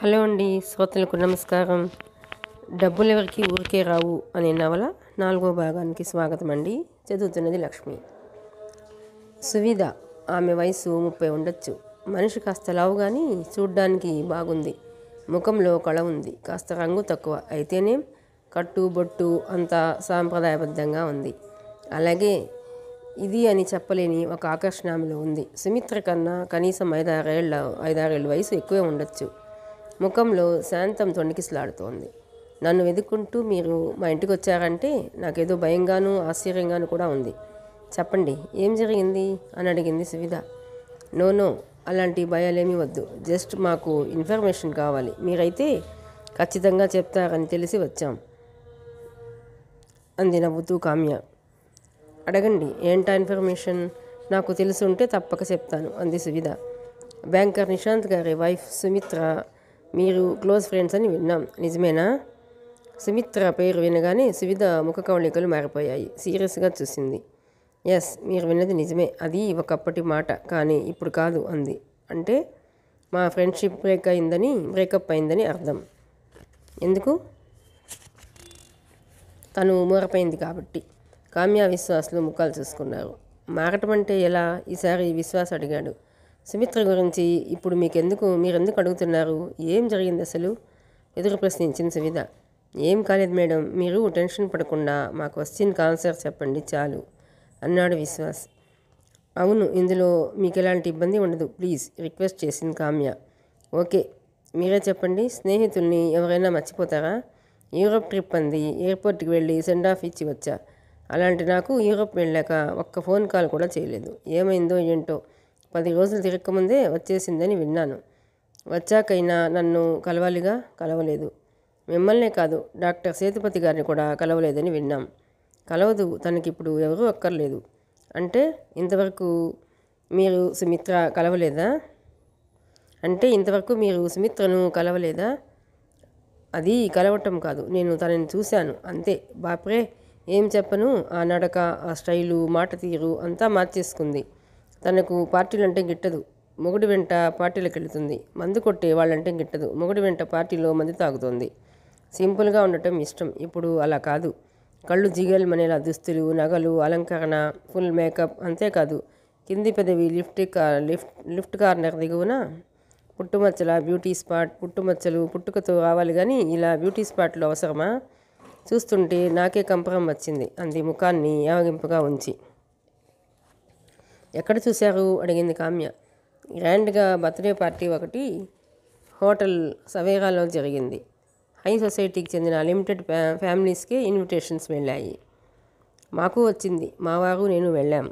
Hello అండి, శ్రోతలకు నమస్కారం. డబ్బులెవరికి ఊరికే రావు అనే నవల 4వ భాగానికి స్వాగతం అండి. చదువుతున్నది లక్ష్మి. సువిధ. ఆమె వయసు 30 ఉండొచ్చు. మనిషి కాస్త లావు కానీ చూడ్డానికి బాగుంది. ముఖంలో కళ ఉంది. కాస్త రంగు తక్కువ అయితేనే కట్టు బొట్టు అంతా సాంప్రదాయబద్ధంగా ఉంది. అలాగే ఇది అని చెప్పలేని ఒక ఆకర్షణ ఆమెలో ఉంది. సుమిత్ర కన్నా కనీసం 5-6 ఏళ్ళ వయసు ఎక్కువే ఉండొచ్చు. ముఖంలో శాంతం తొణికిసలాడుతోంది. నన్ను వెతుక్కుంటూ మీరు మా ఇంటికి వచ్చారంటే నాకేదో భయంగానూ ఆశ్చర్యంగానూ కూడా ఉంది. చెప్పండి, ఏం జరిగింది అని అడిగింది సువిధ. నో, అలాంటి భయాలేమీ వద్దు. జస్ట్ మాకు ఇన్ఫర్మేషన్ కావాలి. మీరైతే ఖచ్చితంగా చెప్తారని తెలిసి వచ్చాం అంది నవ్వుతూ కామ్య. అడగండి, ఏంటా ఇన్ఫర్మేషన్? నాకు తెలుసుంటే తప్పక చెప్తాను అంది సువిధ. బ్యాంకర్ నిశాంత్ గారి వైఫ్ సుమిత్ర మీరు క్లోజ్ ఫ్రెండ్స్ అని విన్నాం, నిజమేనా? సుమిత్ర పేరు వినగానే సువిధ ముఖ కవళికలు మారిపోయాయి. సీరియస్గా చూసింది. ఎస్, మీరు విన్నది నిజమే. అది ఒకప్పటి మాట, కానీ ఇప్పుడు కాదు అంది. అంటే మా ఫ్రెండ్షిప్ బ్రేకప్ అయిందని అర్థం. ఎందుకు? తను మూరపోయింది కాబట్టి. కామ్య విశ్వాసులు ముఖాలు చూసుకున్నారు. మారటం అంటే ఎలా? ఈసారి విశ్వాస్ అడిగాడు. సుమిత్ర గురించి ఇప్పుడు మీరెందుకు అడుగుతున్నారు? ఏం జరిగింది అసలు? ఎదురు ప్రశ్నించింది సువిధ. ఏం కాలేదు మేడం, మీరు టెన్షన్ పడకుండా మా క్వశ్చన్కి ఆన్సర్ చెప్పండి చాలు అన్నాడు విశ్వాస్. అవును, ఇందులో మీకు ఎలాంటి ఇబ్బంది ఉండదు, ప్లీజ్ రిక్వెస్ట్ చేసింది కామ్య. ఓకే, మీరే చెప్పండి. స్నేహితుల్ని ఎవరైనా మర్చిపోతారా? యూరోప్ ట్రిప్ అంది. ఎయిర్పోర్ట్కి వెళ్ళి సెండ్ ఆఫ్ ఇచ్చి వచ్చా. అలాంటి నాకు యూరోప్ వెళ్ళాక ఒక్క ఫోన్ కాల్ కూడా చేయలేదు. ఏమైందో ఏంటో 10 రోజులు తిరగకముందే వచ్చేసిందని విన్నాను. వచ్చాకైనా నన్ను కలవాలిగా, కలవలేదు. మిమ్మల్నే కాదు, డాక్టర్ సేతుపతి గారిని కూడా కలవలేదని విన్నాం. కలవదు, తనకిప్పుడు ఎవరూ అక్కర్లేదు. అంటే ఇంతవరకు మీరు సుమిత్రను కలవలేదా? అది కలవటం కాదు, నేను తనని చూశాను అంతే. బాప్రే, ఏం చెప్పను. ఆ నడక, ఆ స్టైలు, మాట తీరు అంతా మార్చేసుకుంది. తనకు పార్టీలంటే గిట్టదు. మొగుడి వెంట పార్టీలకు వెళుతుంది. మందు కొట్టే వాళ్ళంటే గిట్టదు. మొగుడి వెంట పార్టీలో మందు తాగుతుంది. సింపుల్గా ఉండటం ఇష్టం. ఇప్పుడు అలా కాదు. కళ్ళు జిగేల్మనేలా దుస్తులు, నగలు, అలంకరణ, ఫుల్ మేకప్. అంతేకాదు, కింది పెదవి లిఫ్ట్ కార్నర్ దిగువన పుట్టుమచ్చల బ్యూటీ స్పాట్. పుట్టుమచ్చలు పుట్టుకతో రావాలి కానీ ఇలా బ్యూటీ స్పాట్లో అవసరమా? చూస్తుంటే నాకే కంపరం వచ్చింది అంది ముఖాన్ని యావగింపుగా ఉంచి. ఎక్కడ చూశారు అడిగింది కామ్య. గ్రాండ్గా బర్త్డే పార్టీ ఒకటి హోటల్ సవేరాలో జరిగింది. హై సొసైటీకి చెందిన లిమిటెడ్ ఫ్యామిలీస్కే ఇన్విటేషన్స్ వెళ్ళాయి. మాకు వచ్చింది. మా వారు నేను వెళ్ళాం.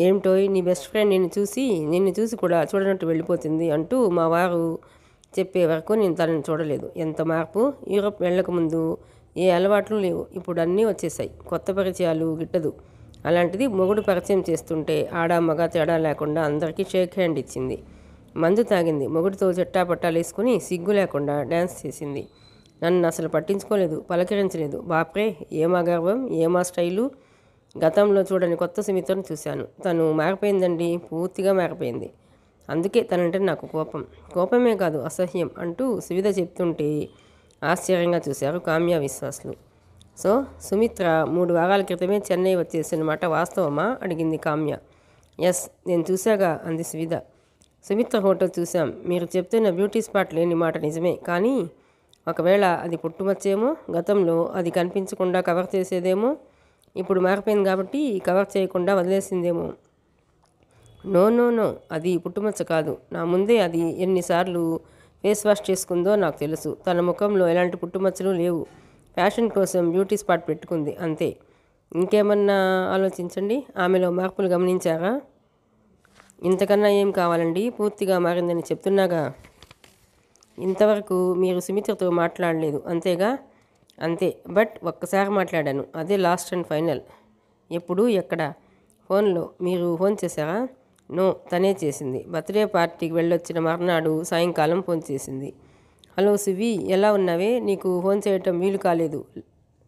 ఏమిటోయ్, నీ బెస్ట్ ఫ్రెండ్ నిన్ను చూసి కూడా చూడనట్టు వెళ్ళిపోతుంది అంటూ మా వారు చెప్పే వరకు నేను తనని చూడలేదు. ఎంత మార్పు! యూరోప్ వెళ్ళకముందు ఏ అలవాట్లు లేవు, ఇప్పుడు అన్నీ వచ్చేసాయి. కొత్త పరిచయాలు గిట్టదు. అలాంటిది మొగుడు పరిచయం చేస్తుంటే ఆడా మగ తేడా లేకుండా అందరికీ షేక్ హ్యాండ్ ఇచ్చింది. మందు తాగింది. మొగుడితో చెట్టాపట్టాలు వేసుకుని సిగ్గు లేకుండా డ్యాన్స్ చేసింది. నన్ను అసలు పట్టించుకోలేదు, పలకరించలేదు. బాప్రే, ఏమా గర్వం, ఏమా స్టైలు! గతంలో చూడని కొత్త సుమిత్రను చూశాను. తను మారిపోయిందండి, పూర్తిగా మారిపోయింది. అందుకే తనంటే నాకు కోపమే కాదు, అసహ్యం అంటూ సువిధ చెప్తుంటే ఆశ్చర్యంగా చూశారు కామ్య విశ్వాసులు. సో సుమిత్ర 3 వారాల క్రితమే చెన్నై వచ్చేసిన మాట వాస్తవమా అడిగింది కామ్య. ఎస్, నేను చూశాగా అంది సువిధ. సుమిత్ర హోటల్ చూశాం. మీరు చెప్తున్న బ్యూటీ స్పాట్ లేని మాట నిజమే, కానీ ఒకవేళ అది పుట్టుమచ్చేమో. గతంలో అది కనిపించకుండా కవర్ చేసేదేమో. ఇప్పుడు మారిపోయింది కాబట్టి కవర్ చేయకుండా వదిలేసిందేమో. నో, అది పుట్టుమచ్చ కాదు. నా ముందే అది ఎన్నిసార్లు ఫేస్ వాష్ చేసుకుందో నాకు తెలుసు. తన ముఖంలో ఎలాంటి పుట్టుమచ్చలు లేవు. ఫ్యాషన్ కోసం బ్యూటీ స్పాట్ పెట్టుకుంది అంతే. ఇంకేమన్నా ఆలోచించండి. ఆమెలో మార్పులు గమనించారా? ఇంతకన్నా ఏం కావాలండి? పూర్తిగా మారిందని చెప్తున్నాగా. ఇంతవరకు మీరు సుమిత్రతో మాట్లాడలేదు అంతేగా? అంతే, బట్ ఒక్కసారి మాట్లాడాను. అదే లాస్ట్ అండ్ ఫైనల్. ఎప్పుడు, ఎక్కడ? ఫోన్లో. మీరు ఫోన్ చేశారా? నో, తనే చేసింది. బర్త్డే పార్టీకి వెళ్ళొచ్చిన మర్నాడు సాయంకాలం ఫోన్ చేసింది. హలో సువి, ఎలా ఉన్నావే? నీకు ఫోన్ చేయటం వీలు కాలేదు.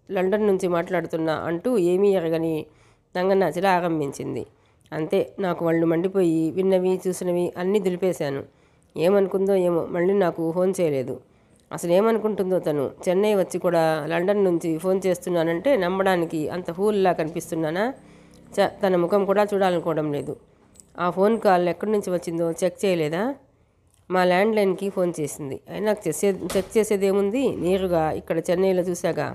లండన్ నుంచి మాట్లాడుతున్నా అంటూ ఏమీ ఎరగని నంగనాచిలా ఆరంభించింది. అంతే, నాకు వాళ్ళు మండిపోయి విన్నవి చూసినవి అన్నీ దులిపేశాను. ఏమనుకుందో ఏమో మళ్ళీ నాకు ఫోన్ చేయలేదు. అసలు ఏమనుకుంటుందో తను. చెన్నై వచ్చి కూడా లండన్ నుంచి ఫోన్ చేస్తున్నానంటే నమ్మడానికి అంత ఫూల్లా కనిపిస్తున్నానా? తన ముఖం కూడా చూడాలనుకోవడం లేదు. ఆ ఫోన్ కాల్ ఎక్కడి నుంచి వచ్చిందో చెక్ చేయలేదా? మా ల్యాండ్లైన్కి ఫోన్ చేసింది. అయినా చెక్ చేసేదేముంది, నేరుగా ఇక్కడ చెన్నైలో చూశాగా.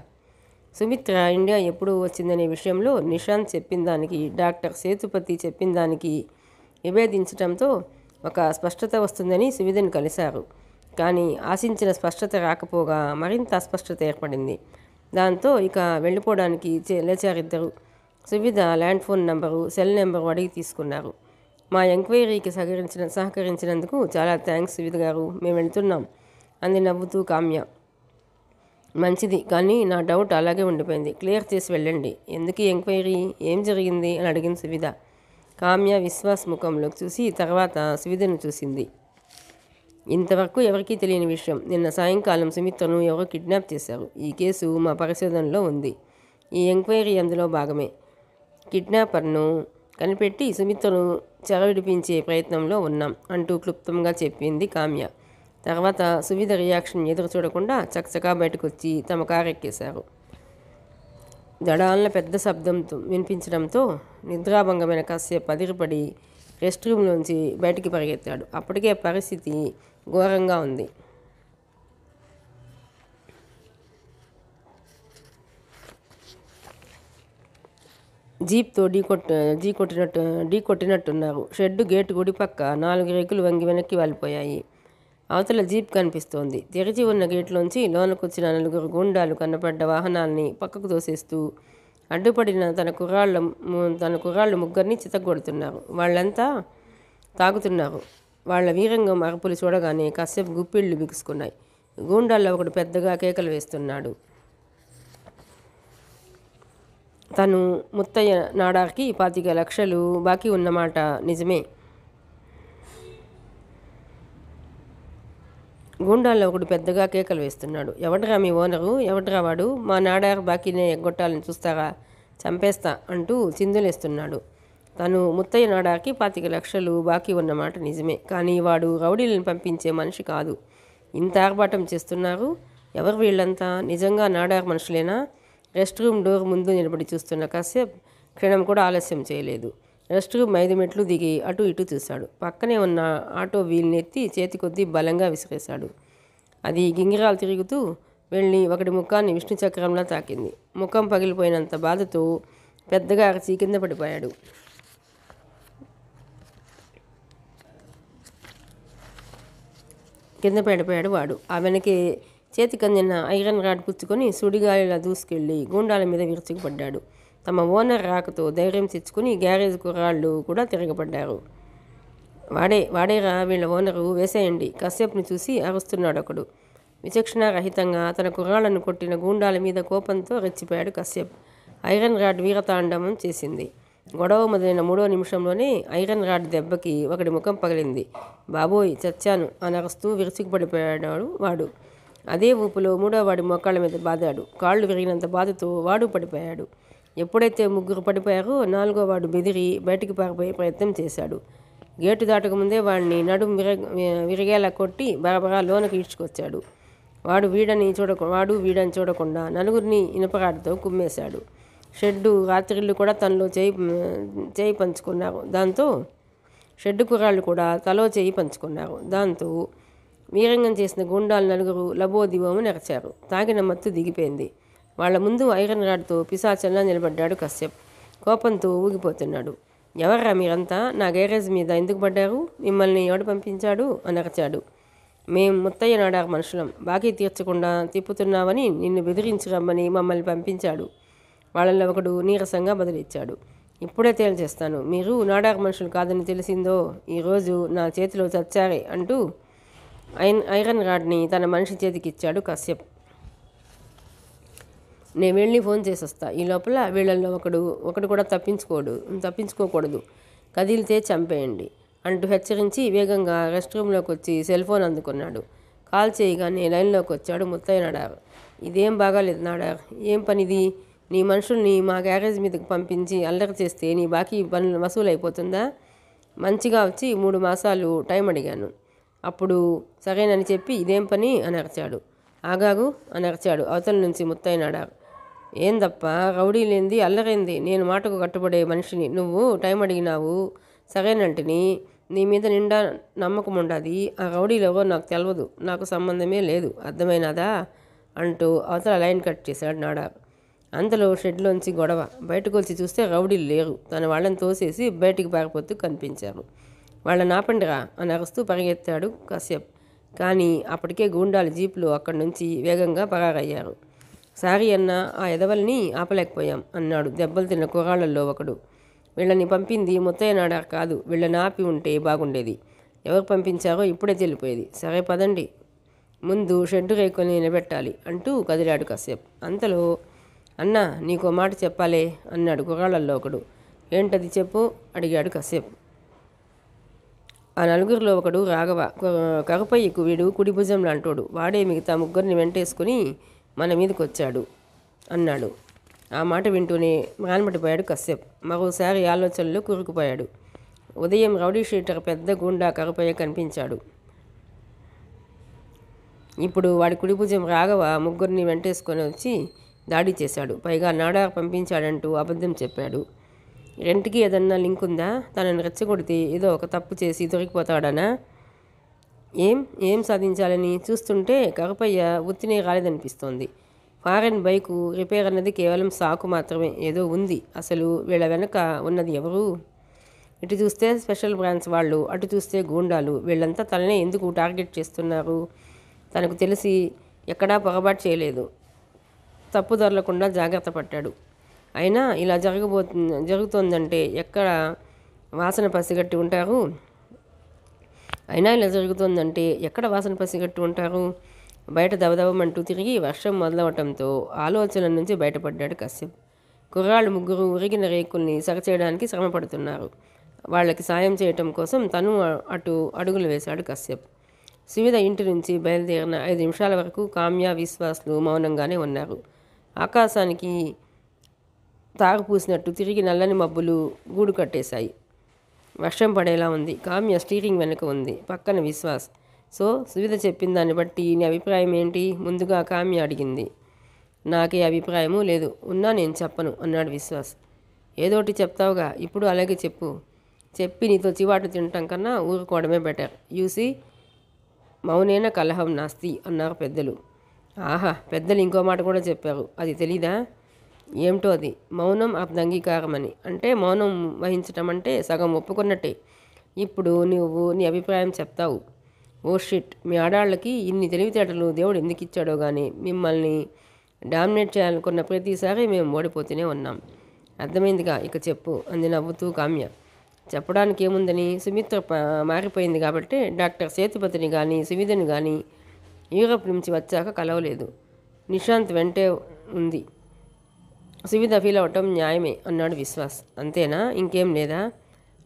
సుమిత్ర ఇండియా ఎప్పుడు వచ్చిందనే విషయంలో నిశాంత్ చెప్పిన దానికి, డాక్టర్ సేతుపతి చెప్పిన దానికి విభేదించడంతో ఒక స్పష్టత వస్తుందని సువిధను కలిశారు. కానీ ఆశించిన స్పష్టత రాకపోగా మరింత అస్పష్టత ఏర్పడింది. దాంతో ఇక వెళ్ళిపోవడానికి లేచారిద్దరు. Suvidha land phone number, cell number అడిగి తీసుకున్నారు. మా ఎంక్వైరీకి సహకరించినందుకు చాలా థ్యాంక్స్ సువిధ గారు, మేము వెళ్తున్నాం అంది నవ్వుతూ కామ్య. మంచిది, కానీ నా డౌట్ అలాగే ఉండిపోయింది, క్లియర్ చేసి వెళ్ళండి. ఎందుకు ఎంక్వైరీ, ఏం జరిగింది అని అడిగింది సువిధ. కామ్య విశ్వాస్ ముఖంలోకి చూసి తర్వాత సువిధను చూసింది. ఇంతవరకు ఎవరికీ తెలియని విషయం, నిన్న సాయంకాలం సుమిత్రను ఎవరో కిడ్నాప్ చేశారు. ఈ కేసు మా పరిశోధనలో ఉంది. ఈ ఎంక్వైరీ అందులో భాగమే. కిడ్నాపర్ను కనిపెట్టి సుమిత్రను చెరవిడిపించే ప్రయత్నంలో ఉన్నాం అంటూ క్లుప్తంగా చెప్పింది కామ్య. తర్వాత సువిధ రియాక్షన్ ఎదురు చూడకుండా చకచకా బయటకు వచ్చి తమ కారు ఎక్కేశారు. దడాలన పెద్ద శబ్దంతో వినిపించడంతో నిద్రాభంగమైన కాసేపు అదిరిపడి రెస్ట్ రూమ్లోంచి బయటికి పరిగెత్తాడు. అప్పటికే పరిస్థితి ఘోరంగా ఉంది. జీప్తో ఢీకొట్టినట్టున్నారు. షెడ్డు గేటు గుడి పక్క 4 రేకులు వంగి వెనక్కి వాలిపోయాయి. అవతల జీప్ కనిపిస్తోంది. తెరిచి ఉన్న గేట్లోంచి లోనకొచ్చిన 4 గూండాలు కన్నపడ్డ వాహనాల్ని పక్కకు తోసేస్తూ అడ్డుపడిన తన కుర్రాళ్ళు 3 చితగ్గొడుతున్నారు. వాళ్ళంతా తాగుతున్నారు. వాళ్ళ వీరంగం అరుపులు చూడగానే కాసేపు గుప్పిళ్ళు బిగుసుకున్నాయి. గూండాల్లో ఒకడు పెద్దగా కేకలు వేస్తున్నాడు. తను ముత్తయ్య నాడార్కి 25 లక్షలు బాకీ ఉన్నమాట నిజమే. గూండాల్లో ఒకడు పెద్దగా కేకలు వేస్తున్నాడు. ఎవడ్రా మీ ఓనరు, ఎవడ్రా వాడు, మా నాడార్ బాకీనే ఎగ్గొట్టాలని చూస్తారా, చంపేస్తా అంటూ చిందులేస్తున్నాడు. తను ముత్తయ్య నాడార్కి 25 లక్షలు బాకీ ఉన్నమాట నిజమే, కానీ వాడు రౌడీలను పంపించే మనిషి కాదు. ఇంత ఆర్భాటం చేస్తున్నారు. ఎవరు వీళ్ళంతా, నిజంగా నాడార్ మనుషులేనా? రెస్ట్ రూమ్ డోర్ ముందు నిలబడి చూస్తున్న కాసేపు క్షణం కూడా ఆలస్యం చేయలేదు. రెస్ట్ రూమ్ 5 మెట్లు దిగి అటు ఇటు చూశాడు. పక్కనే ఉన్న ఆటో వీల్ని ఎత్తి చేతి కొద్దీ బలంగా విసిరేశాడు. అది గింగిరాలు తిరుగుతూ వెళ్ళి ఒకటి ముఖాన్ని విష్ణు చక్రంలా తాకింది. ముఖం పగిలిపోయినంత బాధతో పెద్దగా అరచి కింద పడిపోయాడు. వాడు. ఆ వెనకే చేతికి అందిన ఐరన్ రాడ్ పుచ్చుకొని సుడిగాలిలా దూసుకెళ్ళి గూండాల మీద విరుచుకుపడ్డాడు. తమ ఓనర్ రాకతో ధైర్యం తెచ్చుకుని గ్యారేజ్ కుర్రాళ్ళు కూడా తిరగబడ్డారు. వాడేరా వీళ్ళ ఓనరు, వేసేయండి. కశ్యప్ని చూసి అరుస్తున్నాడు ఒకడు. విచక్షణారహితంగా తన కుర్రాళ్లను కొట్టిన గూండాల మీద కోపంతో రెచ్చిపోయాడు కశ్యప్. ఐరన్ రాడ్ వీరతాండవం చేసింది. గొడవ మొదలైన 3వ నిమిషంలోనే ఐరన్ రాడ్ దెబ్బకి ఒకడి ముఖం పగిలింది. బాబోయ్ చచ్చాను అని అరుస్తూ విరుచుకుపడిపోయాడు వాడు. అదే ఊపులో 3వ వాడి మోకాళ్ళ మీద బాదాడు. కాళ్ళు విరిగినంత బాధతో వాడు పడిపోయాడు. ఎప్పుడైతే 3 పడిపోయారో 4వ వాడు బెదిరి బయటికి పారిపోయే ప్రయత్నం చేశాడు. గేటు దాటకముందే వాడిని నడుము విరిగేలా కొట్టి బరబరా లోనకి ఈడ్చుకొచ్చాడు. వాడు వీడని చూడకుండా 4గురిని ఇనుపరాడితో కుమ్మేశాడు. షెడ్డు రాత్రిళ్ళు కూడా తనలో చేయి పంచుకున్నారు. దాంతో షెడ్డు కుర్రాళ్ళు కూడా తలో చేయి పంచుకున్నారు. దాంతో వీరంగం చేసిన గూండాలు 4 లబోదిబోమని అరచారు. తాగిన మత్తు దిగిపోయింది. వాళ్ల ముందు ఐరన్ రాడ్తో పిశాచంలా నిలబడ్డాడు కశ్యప్. కోపంతో ఊగిపోతున్నాడు. ఎవర్రా మీరంతా, నా గ్యారేజ్ మీద ఎందుకు పడ్డారు, మిమ్మల్ని ఎవడు పంపించాడు అని అరచాడు. మేం ముత్తయ్య నాడార్ మనుషులం, బాకీ తీర్చకుండా తిప్పుతున్నావని నిన్ను బెదిరించి రమ్మని మమ్మల్ని పంపించాడు. వాళ్ళల్లో ఒకడు నీరసంగా బదిలిచ్చాడు. ఇప్పుడే తేల్చేస్తాను, మీరు నాడార్ మనుషులు కాదని తెలిసిందో ఈరోజు నా చేతిలో చచ్చారే అంటూ ఐరన్ రాడ్ని తన మనిషి చేతికిచ్చాడు కశ్యప్. నేను వెళ్ళి ఫోన్ చేసి వస్తా. ఈ లోపల వీళ్ళల్లో ఒకడు కూడా తప్పించుకోకూడదు. కదిలితే చంపేయండి అంటూ హెచ్చరించి వేగంగా రెస్ట్ రూమ్లోకి వచ్చి సెల్ ఫోన్ అందుకున్నాడు. కాల్ చేయగానే లైన్లోకి వచ్చాడు ముత్తయ్య నాడార్. ఇదేం బాగాలేదు నాడార్, ఏం పనిది? నీ మనుషుల్ని మా గ్యారేజ్ మీదకి పంపించి అల్లరి చేస్తే నీ బాకీ పనులు వసూలు అయిపోతుందా? మంచిగా వచ్చి 3 మాసాలు టైం అడిగాను. అప్పుడు సరేనని చెప్పి ఇదేం పని అని అరిచాడు. ఆగాగు అని అరిచాడు అవతల నుంచి ముత్తైనాడారు. ఏందప్ప రౌడీ లేంది అల్లరైంది, నేను మాటకు కట్టుబడే మనిషిని, నువ్వు టైం అడిగినావు సరేనంటిని, నీ మీద నిండా నమ్మకం ఉండదు, ఆ రౌడీలు ఎవరో నాకు తెలియదు, నాకు సంబంధమే లేదు, అర్థమైనదా అంటూ అవతల లైన్ కట్ చేశాడు నాడార్. అంతలో షెడ్లోంచి గొడవ. బయటకు వచ్చి చూస్తే రౌడీలు లేరు. తన వాళ్ళని తోసేసి బయటికి పారిపోతూ కనిపించారు. వాళ్ళని ఆపండిరా అని అరుస్తూ పరిగెత్తాడు కశ్యప్. కానీ అప్పటికే గూండాలు జీపులు అక్కడి నుంచి వేగంగా పరారయ్యారు. సారీ అన్న, ఆ ఎదవల్ని ఆపలేకపోయాం అన్నాడు దెబ్బలు తిన్న కుర్రాళ్ళల్లో ఒకడు. వీళ్ళని పంపింది ముత్తయ్య నాడార్ కాదు, వీళ్ళని ఆపి ఉంటే బాగుండేది. ఎవరు పంపించారో ఇప్పుడే తెలిపోయేది. సరే పదండి, ముందు షెడ్డు రేకుని నిలబెట్టాలి అంటూ కదిలాడు కశ్యప్. అంతలో అన్నా నీకో మాట చెప్పాలే అన్నాడు కుర్రాళ్ళల్లో ఒకడు. ఏంటది చెప్పు అడిగాడు కశ్యప్. ఆ నలుగురిలో ఒకడు రాఘవ, కరుపయ్యకు వీడు కుడి భుజం లాంటోడు, వాడే మిగతా ముగ్గురిని వెంటేసుకుని మన మీదకి వచ్చాడు అన్నాడు. ఆ మాట వింటూనే మానబడిపోయాడు కశ్యప్. మరోసారి ఆలోచనలో కూరుకుపోయాడు. ఉదయం రౌడీ షీటర్ పెద్ద గూండా కరుపయ్య కనిపించాడు. ఇప్పుడు వాడి కుడి భుజం రాఘవ ముగ్గురిని వెంటేసుకొని వచ్చి దాడి చేశాడు. పైగా నాడార్ పంపించాడంటూ అబద్ధం చెప్పాడు. రెంట్కి ఏదన్నా లింక్ ఉందా? తనని రెచ్చగొడితే ఏదో ఒక తప్పు చేసి దొరికిపోతాడనా? ఏం సాధించాలని? చూస్తుంటే కరుపయ్య ఉత్తినే రాలేదనిపిస్తోంది. ఫారెన్ బైకు రిపేర్ అన్నది కేవలం సాకు మాత్రమే, ఏదో ఉంది. అసలు వీళ్ళ వెనక ఉన్నది ఎవరు? ఇటు చూస్తే స్పెషల్ బ్రాంచ్ వాళ్ళు, అటు చూస్తే గూండాలు. వీళ్ళంతా తననే ఎందుకు టార్గెట్ చేస్తున్నారు? తనకు తెలిసి ఎక్కడా పొరపాటు చేయలేదు. తప్పు దొరలకుండా జాగ్రత్త పడ్డాడు. అయినా ఇలా జరుగుతోందంటే ఎక్కడ వాసన పసిగట్టి ఉంటారు? బయట దవదవమంటూ తిరిగి వర్షం మొదలవటంతో ఆలోచన నుంచి బయటపడ్డాడు కశ్యప్. కుర్రాళ్ళు ముగ్గురు ఉరిగిన రేకుల్ని సగచేయడానికి శ్రమపడుతున్నారు. వాళ్ళకి సాయం చేయటం కోసం తను అటు అడుగులు వేశాడు కశ్యప్. సువిధ ఇంటి నుంచి బయలుదేరిన 5 నిమిషాల వరకు కామ్య, విశ్వాస్లు మౌనంగానే ఉన్నారు. ఆకాశానికి తాగు పూసినట్టు తిరిగి నల్లని మబ్బులు గూడు కట్టేశాయి. వర్షం పడేలా ఉంది. కామ్య స్టీరింగ్ వెనక ఉంది, పక్కన విశ్వాస్. సో సువిధ చెప్పిన దాన్ని బట్టి నీ అభిప్రాయం ఏంటి? ముందుగా కామ్య అడిగింది. నాకే అభిప్రాయమూ లేదు, ఉన్నా నేను చెప్పను అన్నాడు విశ్వాస్. ఏదోటి చెప్తావుగా, ఇప్పుడు అలాగే చెప్పు. చెప్పి నీతో చివాటు తినటం కన్నా ఊరుకోవడమే బెటర్. యూసి మౌనేన కలహం నాస్తి అన్నారు పెద్దలు. ఆహా, పెద్దలు ఇంకో మాట కూడా చెప్పారు, అది తెలీదా? ఏమిటో అది? మౌనం అర్ధంగీకారం అని. అంటే మౌనం వహించటం అంటే సగం ఒప్పుకున్నట్టే. ఇప్పుడు నువ్వు నీ అభిప్రాయం చెప్తావు. ఓ షిట్, మీ ఆడాళ్ళకి ఇన్ని తెలివితేటలు దేవుడు ఎందుకు ఇచ్చాడో కానీ మిమ్మల్ని డామినేట్ చేయాలనుకున్న ప్రతిసారి మేము ఓడిపోతూనే ఉన్నాం. అర్థమైందిగా, ఇక చెప్పు అంది నవ్వుతూ కామ్య. చెప్పడానికి ఏముందని, సుమిత్ర మారిపోయింది కాబట్టి డాక్టర్ సేతుపతిని కానీ సువిధని కానీ యూరప్ నుంచి వచ్చాక కలవలేదు. నిశాంత్ వెంటే ఉంది. సువిధ ఫీల్ అవటం న్యాయమే అన్నాడు విశ్వాస్. అంతేనా? ఇంకేం లేదా?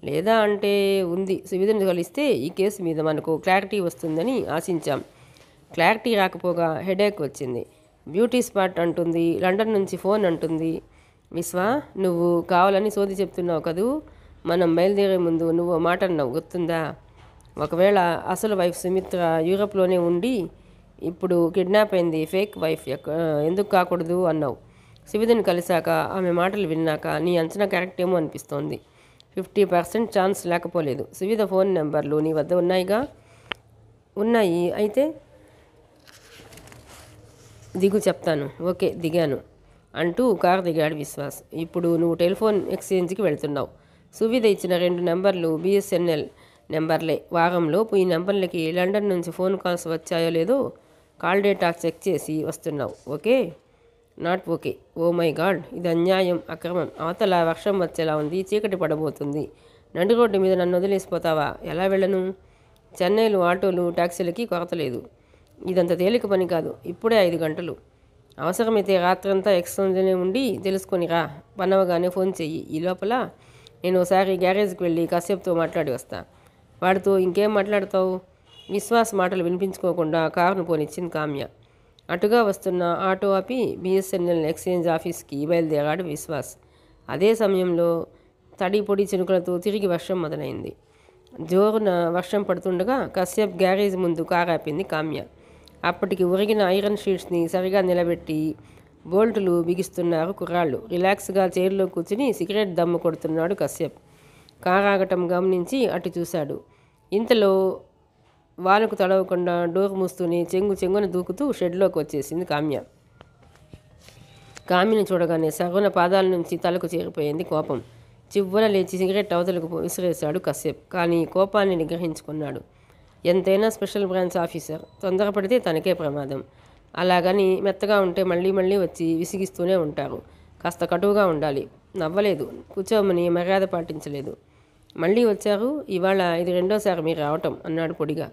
లేదా అంటే ఉంది. సువిధను కలిస్తే ఈ కేసు మీద మనకు క్లారిటీ వస్తుందని ఆశించాం. క్లారిటీ రాకపోగా హెడేక్ వచ్చింది. బ్యూటీ స్పాట్ అంటుంది, లండన్ నుంచి ఫోన్ అంటుంది. విశ్వా, నువ్వు కావాలని సోది చెప్తున్నావు కదూ. మనం బయలుదేరే ముందు నువ్వు మాట అన్నావు, గుర్తుందా? ఒకవేళ అసలు వైఫ్ సుమిత్ర యూరప్లోనే ఉండి ఇప్పుడు కిడ్నాప్ అయింది, ఫేక్ వైఫ్ ఎందుకు కాకూడదు అన్నావు. సువిధను కలిశాక ఆమె మాటలు విన్నాక నీ అంచనా కరెక్ట్ ఏమో అనిపిస్తోంది. 50% ఛాన్స్ లేకపోలేదు. సువిధ ఫోన్ నెంబర్లు నీ వద్ద ఉన్నాయిగా? ఉన్నాయి. అయితే దిగు, చెప్తాను. ఓకే, దిగాను అంటూ కారు దిగాడు విశ్వాస్. ఇప్పుడు నువ్వు టెలిఫోన్ ఎక్స్చేంజ్కి వెళ్తున్నావు. సువిధ ఇచ్చిన 2 నెంబర్లు BSNL నెంబర్లే. వారంలోపు ఈ నెంబర్లకి లండన్ నుంచి ఫోన్ కాల్స్ వచ్చాయో లేదో కాల్ డేటా చెక్ చేసి వస్తున్నావు. Okay? Not okay. Oh my God, ఇది అన్యాయం, అక్రమం. అవతల వర్షం వచ్చేలా ఉంది, చీకటి పడబోతుంది. నడి రోడ్డు మీద నన్ను వదిలేసిపోతావా? ఎలా వెళ్ళను? చెన్నైలో ఆటోలు, ట్యాక్సీలకి కొరత లేదు. ఇదంత తేలిక పని కాదు. ఇప్పుడే 5 గంటలు. అవసరమైతే రాత్రంతా ఎక్స్చేంజ్లోనే ఉండి తెలుసుకొని రా. పనవగానే ఫోన్ చెయ్యి. ఈ లోపల నేను ఒకసారి గ్యారేజ్కి వెళ్ళి కశ్యప్తో మాట్లాడి వస్తా. వాడితో ఇంకేం మాట్లాడతావు? విశ్వాస్ మాటలు వినిపించుకోకుండా కారును పోనిచ్చింది కామ్య. అటుగా వస్తున్న ఆటో ఆపి BSNL ఎక్స్చేంజ్ ఆఫీస్కి బయలుదేరాడు విశ్వాస్. అదే సమయంలో తడి పొడి చినుకులతో తిరిగి వర్షం మొదలైంది. జోరున వర్షం పడుతుండగా కశ్యప్ గ్యారేజ్ ముందు కారు ఆపింది కామ్య. అప్పటికి ఉరిగిన ఐరన్ షీట్స్ని సరిగా నిలబెట్టి బోల్టులు బిగిస్తున్నారు కుర్రాళ్ళు. రిలాక్స్గా చైర్లో కూర్చుని సిగరెట్ దమ్ము కొడుతున్నాడు కశ్యప్. కారు ఆగటం గమనించి అటు చూశాడు. ఇంతలో వానకు తడవకుండా డోర్ మూస్తూనే చెంగున దూకుతూ షెడ్లోకి వచ్చేసింది కామ్య. కామ్యని చూడగానే సగున పాదాల నుంచి తలకు చేరిపోయింది కోపం. చివ్వున లేచి సిగరెట్ అవతలకు విసిరేశాడు కశ్యప్. కానీ కోపాన్ని నిగ్రహించుకున్నాడు. ఎంతైనా స్పెషల్ బ్రాంచ్ ఆఫీసర్, తొందరపడితే తనకే ప్రమాదం. అలాగని మెత్తగా ఉంటే మళ్ళీ మళ్ళీ వచ్చి విసిగిస్తూనే ఉంటారు. కాస్త కటువుగా ఉండాలి. నవ్వలేదు, కూర్చోమని మర్యాద పాటించలేదు. మళ్ళీ వచ్చారు, ఇవాళ ఇది రెండోసారి మీరు రావటం అన్నాడు పొడిగా.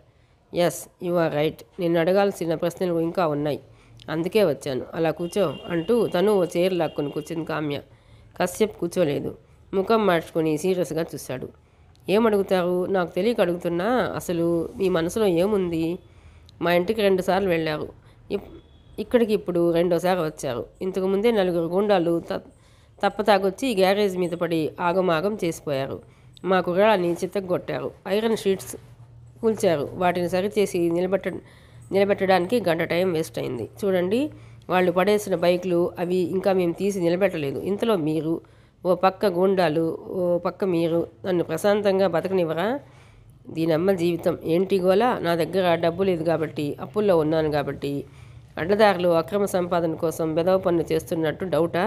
Yes, you are right. నిన్ను అడగాల్సిన ప్రశ్నలు ఇంకా ఉన్నాయి, అందుకే వచ్చాను. అలా కూర్చో అంటూ తను ఓ చైర్ లాక్కొని కూర్చుంది కామ్య. కశ్యప్ కూర్చోలేదు. ముఖం మార్చుకొని సీరియస్గా చూశాడు. ఏమడుగుతారు? నాకు తెలియక అడుగుతున్నా. అసలు మీ మనసులో ఏముంది? మా ఇంటికి 2 సార్లు వెళ్ళారు, ఇక్కడికి ఇప్పుడు రెండోసారి వచ్చారు. ఇంతకు ముందే 4 గూండాలు తప్పతాగొచ్చి గ్యారేజ్ మీద పడి ఆగమాగం చేసిపోయారు. మా కుర్రాళ్ళని చిత్తగొట్టారు. Iron sheets కూల్చారు. వాటిని సరిచేసి నిలబెట్టడానికి గంట టైం వేస్ట్ అయింది. చూడండి, వాళ్ళు పడేసిన బైకులు అవి ఇంకా మేము తీసి నిలబెట్టలేదు. ఇంతలో మీరు, ఓ పక్క గూండాలు, ఓ పక్క మీరు నన్ను ప్రశాంతంగా బతకనివ్వరా? దీనమ్మ జీవితం ఏంటి గోలా? నా దగ్గర డబ్బు లేదు కాబట్టి, అప్పుల్లో ఉన్నాను కాబట్టి, అడ్డదారులు అక్రమ సంపాదన కోసం బెదవ పన్ను చేస్తున్నట్టు డౌటా?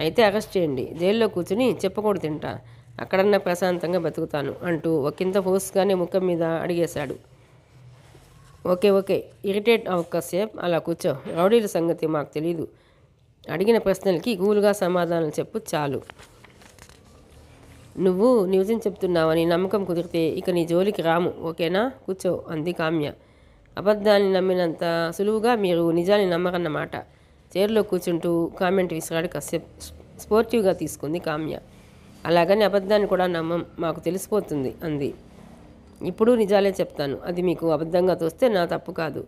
అయితే అరెస్ట్ చేయండి, జైల్లో కూర్చుని చెప్పకూడదు తింటా, అక్కడన్నా ప్రశాంతంగా బతుకుతాను అంటూ ఒకంత ఫోర్స్గానే ముఖం మీద అడిగేశాడు. ఓకే, ఇరిటేట్ అవ్వకసేపు అలా కూర్చో. రౌడీల సంగతి మాకు తెలీదు. అడిగిన ప్రశ్నలకి కూల్గా సమాధానం చెప్పు చాలు. నువ్వు నిజం చెప్తున్నావని నమ్మకం కుదిరితే ఇక నీ జోలికి రాము, ఓకేనా? కూర్చో అంది కామ్య. అబద్ధాన్ని నమ్మినంత సులువుగా మీరు నిజాన్ని నమ్మరన్నమాట. చైర్లో కూర్చుంటూ కామెంట్ విసిరాడు కశ్యప్. స్పోర్టివ్గా తీసుకుంది కామ్య. అలాగని అబద్ధాన్ని కూడా నమ్మం, మాకు తెలిసిపోతుంది అంది. ఇప్పుడు నిజాలే చెప్తాను, అది మీకు అబద్ధంగా తోస్తే నా తప్పు కాదు.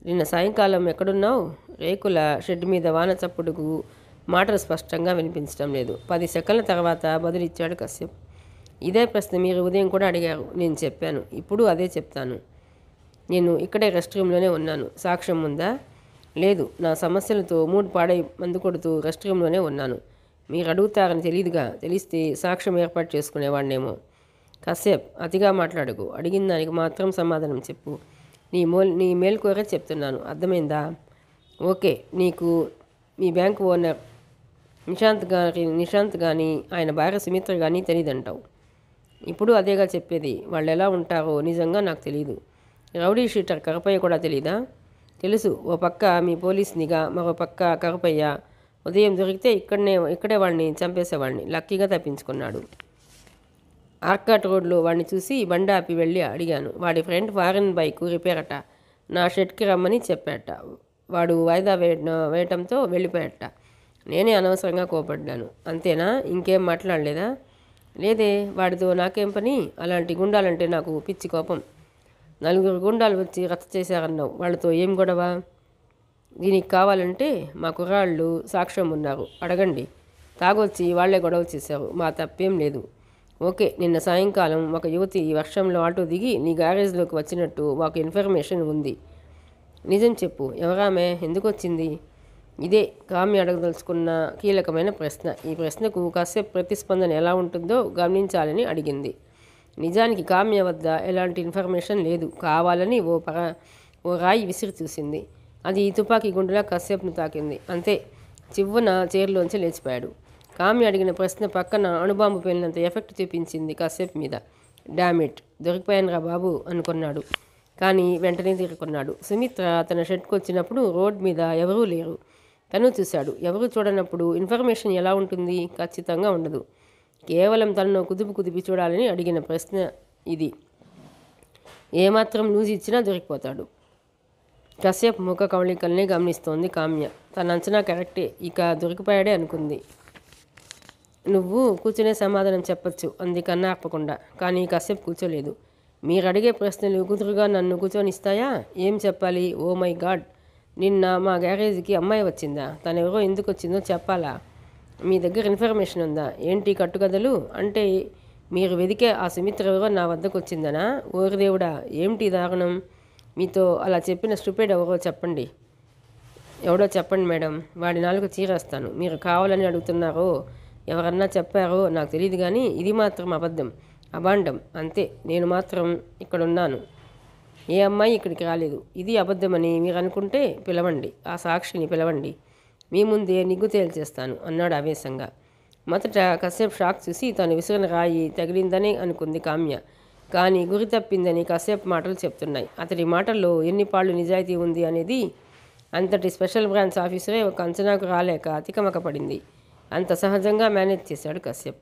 నిన్న సాయంకాలం ఎక్కడున్నావు? రేకుల షెడ్ మీద వాన చప్పుడుకు మాటలు స్పష్టంగా వినిపించడం లేదు. 10 సెకండ్ల తర్వాత బదులిచ్చాడు కశ్యప్. ఇదే ప్రశ్న మీరు ఉదయం కూడా అడిగారు, నేను చెప్పాను. ఇప్పుడు అదే చెప్తాను. నేను ఇక్కడే రెస్ట్ రూమ్లోనే ఉన్నాను. సాక్ష్యం ఉందా? లేదు, నా సమస్యలతో మూడ్ పాడై మందు కొడుతూ రెస్ట్ రూమ్లోనే ఉన్నాను. మీరు అడుగుతారని తెలియదుగా, తెలిస్తే సాక్ష్యం ఏర్పాటు చేసుకునేవాడినేమో. కశ్యప్, అతిగా మాట్లాడుకు. అడిగిన దానికి మాత్రం సమాధానం చెప్పు. నీ మేల్కోరే చెప్తున్నాను, అర్థమైందా? ఓకే, నీకు మీ బ్యాంకు ఓనర్ నిశాంత్ కానీ ఆయన భార్య సుమిత్ర కానీ తెలియదంటావు. ఇప్పుడు అదేగా చెప్పేది. వాళ్ళు ఎలా ఉంటారో నిజంగా నాకు తెలియదు. రౌడీ షీటర్ కరపయ్య కూడా తెలీదా? తెలుసు. ఓ పక్క మీ పోలీస్ నిఘా, మరో పక్క కరపయ్య. ఉదయం దొరికితే ఇక్కడే వాడిని చంపేసేవాడిని. లక్కీగా తప్పించుకున్నాడు. ఆర్కాట్ రోడ్లో వాడిని చూసి బండ ఆపి వెళ్ళి అడిగాను. వాడి ఫ్రెండ్ ఫారెన్ బైక్ రిపేర్ అట. నా షెడ్కి రమ్మని చెప్పాట. వాడు వాయిదా వేయటంతో వెళ్ళిపోయాట. నేనే అనవసరంగా కోపడ్డాను. అంతేనా? ఇంకేం మాట్లాడలేదా? లేదే, వాడితో నాకేం పని? అలాంటి గుండాలంటే నాకు పిచ్చి కోపం. 4 గుండాలు వచ్చి రచ్చ చేశారన్నావు, వాళ్ళతో ఏం గొడవ? దీనికి కావాలంటే మా కుర్రాళ్ళు సాక్ష్యం ఉన్నారు, అడగండి. తాగొచ్చి వాళ్లే గొడవ చేశారు, మా తప్పేం లేదు. ఓకే, నిన్న సాయంకాలం ఒక యువతి వర్షంలో ఆటో దిగి నీ గ్యారేజ్లోకి వచ్చినట్టు మాకు ఇన్ఫర్మేషన్ ఉంది. నిజం చెప్పు, ఎవరామె? ఎందుకు వచ్చింది? ఇదే కామ్య అడగదలుచుకున్న కీలకమైన ప్రశ్న. ఈ ప్రశ్నకు కశ్యప్ ప్రతిస్పందన ఎలా ఉంటుందో గమనించాలని అడిగింది. నిజానికి కామ్య వద్ద ఎలాంటి ఇన్ఫర్మేషన్ లేదు. కావాలని ఓ రాయి విసిరి చూసింది. అది తుపాకీ గుండెలా కశ్యప్ను తాకింది. అంతే, చివ్వున చైర్లోంచి లేచిపోయాడు. కామ్య అడిగిన ప్రశ్న పక్కన అణుబాంబు పేలినంత ఎఫెక్ట్ చూపించింది కశ్యప్ మీద. డామిట్, దొరికిపోయానురా బాబు అనుకున్నాడు. కానీ వెంటనే తీరుకున్నాడు. సుమిత్ర తన షెడ్కి వచ్చినప్పుడు రోడ్ మీద ఎవరూ లేరు. తను చూశాడు. ఎవరూ చూడనప్పుడు ఇన్ఫర్మేషన్ ఎలా ఉంటుంది? ఖచ్చితంగా ఉండదు. కేవలం తనను కుదిపి చూడాలని అడిగిన ప్రశ్న ఇది. ఏమాత్రం లూజ్ ఇచ్చినా దొరికిపోతాడు. కశ్యప్ ముఖ కవళికల్ని గమనిస్తోంది కామ్య. తన అంచనా కరెక్టే, ఇక దొరికిపోయాడే అనుకుంది. నువ్వు కూర్చునే సమాధానం చెప్పచ్చు అంది కన్నా ఆపకుండా. కానీ కశ్యప్ కూర్చోలేదు. మీరు అడిగే ప్రశ్నలు కుదురుగా నన్ను కూర్చొనిస్తాయా? ఏం చెప్పాలి? ఓ మై గాడ్, నిన్న మా గ్యారేజ్కి అమ్మాయి వచ్చిందా? తనెవరో ఎందుకు వచ్చిందో చెప్పాలా? మీ దగ్గర ఇన్ఫర్మేషన్ ఉందా? ఏంటి కట్టుకథలు? అంటే మీరు వెదికే ఆ సుమిత్ర ఎవరో నా వద్దకు వచ్చిందనా? ఓరి దేవుడా, ఏమిటి దారుణం? మీతో అలా చెప్పిన స్టూపిడ్ ఎవరో చెప్పండి. ఎవడో చెప్పండి మేడం, వాడి నాలుగు చీరేస్తాను. మీరు కావాలని అడుగుతున్నారో ఎవరన్నా చెప్పారో నాకు తెలియదు, కానీ ఇది మాత్రం అబద్ధం, అభాండం అంతే. నేను మాత్రం ఇక్కడున్నాను, ఏ అమ్మాయి ఇక్కడికి రాలేదు. ఇది అబద్ధమని మీరు అనుకుంటే పిలవండి, ఆ సాక్షిని పిలవండి, మీ ముందే నిగ్గు తేల్చేస్తాను అన్నాడు ఆవేశంగా. మొదట కాసేపు షాక్ చూసి తను విసిరిన రాయి తగిలిందని అనుకుంది కామ్య. కానీ గురి తప్పిందని కాసేపు మాటలు చెప్తున్నాయి. అతడి మాటల్లో ఎన్ని పాళ్ళు నిజాయితీ ఉంది అనేది అంతటి స్పెషల్ బ్రాంచ్ ఆఫీసరే ఒక అంచనాకు రాలేక తికమక పడింది. అంత సహజంగా మేనేజ్ చేశాడు కశ్యప్.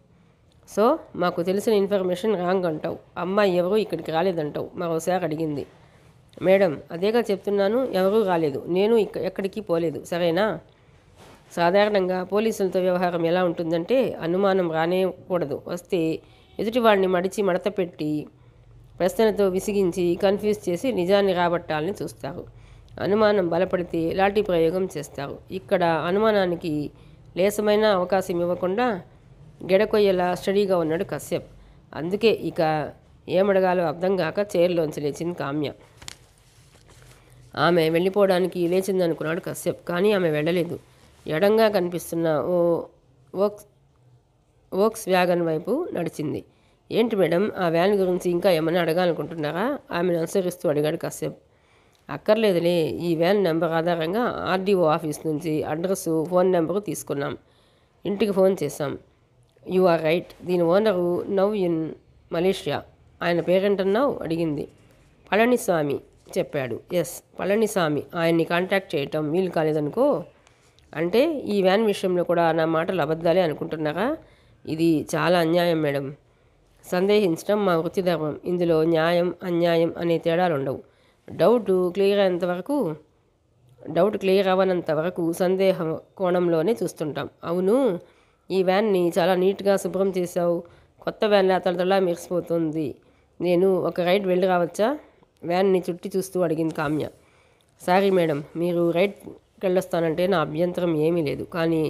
సో మాకు తెలిసిన ఇన్ఫర్మేషన్ రాంగ్ అంటావు, అమ్మాయి ఎవరూ ఇక్కడికి రాలేదంటావు మరోసారి అడిగింది. మేడం, అదేగా చెప్తున్నాను, ఎవరూ రాలేదు, నేను ఎక్కడికి పోలేదు, సరేనా? సాధారణంగా పోలీసులతో వ్యవహారం ఎలా ఉంటుందంటే అనుమానం రానేకూడదు, వస్తే ఎదుటివాడిని మడత పెట్టి ప్రశ్నలతో విసిగించి కన్ఫ్యూజ్ చేసి నిజాన్ని రాబట్టాలని చూస్తారు. అనుమానం బలపడితే లాఠీ ప్రయోగం చేస్తారు. ఇక్కడ అనుమానానికి లేసమైన అవకాశం ఇవ్వకుండా గెడకొయ్యేలా స్టడీగా ఉన్నాడు కశ్యప్. అందుకే ఇక ఏమడగాలో అర్థం కాక చైర్లోంచి లేచింది కామ్య. ఆమె వెళ్ళిపోవడానికి లేచిందనుకున్నాడు కశ్యప్, కానీ ఆమె వెళ్ళలేదు. ఎడంగా కనిపిస్తున్న ఓ వోక్స్ వ్యాగన్ వైపు నడిచింది. ఏంటి మేడం, ఆ వ్యాన్ గురించి ఇంకా ఏమైనా అడగాలనుకుంటున్నారా? ఆమెను అనుసరిస్తూ అడిగాడు కశ్యప్. అక్కర్లేదులే, ఈ వ్యాన్ నెంబర్ ఆధారంగా ఆర్డీఓ ఆఫీస్ నుంచి అడ్రస్సు, ఫోన్ నెంబరు తీసుకున్నాం, ఇంటికి ఫోన్ చేశాం. యు ఆర్ రైట్, దీని ఓనరు నవ్ ఇన్ మలేషియా. ఆయన పేరేంటన్నావు అడిగింది. పళనిస్వామి చెప్పాడు. ఎస్, పళనిస్వామి. ఆయన్ని కాంటాక్ట్ చేయటం వీలు కాలేదనుకో. అంటే ఈ వ్యాన్ విషయంలో కూడా నా మాటలు అబద్ధాలే అనుకుంటున్నారా? ఇది చాలా అన్యాయం మేడం. సందేహించడం మా వృత్తి ధర్మం. ఇందులో న్యాయం అన్యాయం అనే తేడాలు ఉండవు. డౌట్ క్లియర్ అవ్వనంత వరకు సందేహ కోణంలోనే చూస్తుంటాం. అవును, ఈ వ్యాన్ని చాలా నీట్గా శుభ్రం చేశావు, కొత్త వ్యాన్ అతడిలా మెరిసిపోతుంది. నేను ఒక రైడ్ వెళ్ళి రావచ్చా? వ్యాన్ని చుట్టి చూస్తూ అడిగింది కామ్య. సారీ మేడం, మీరు రైడ్కి వెళ్ళొస్తానంటే నా అభ్యంతరం ఏమీ లేదు, కానీ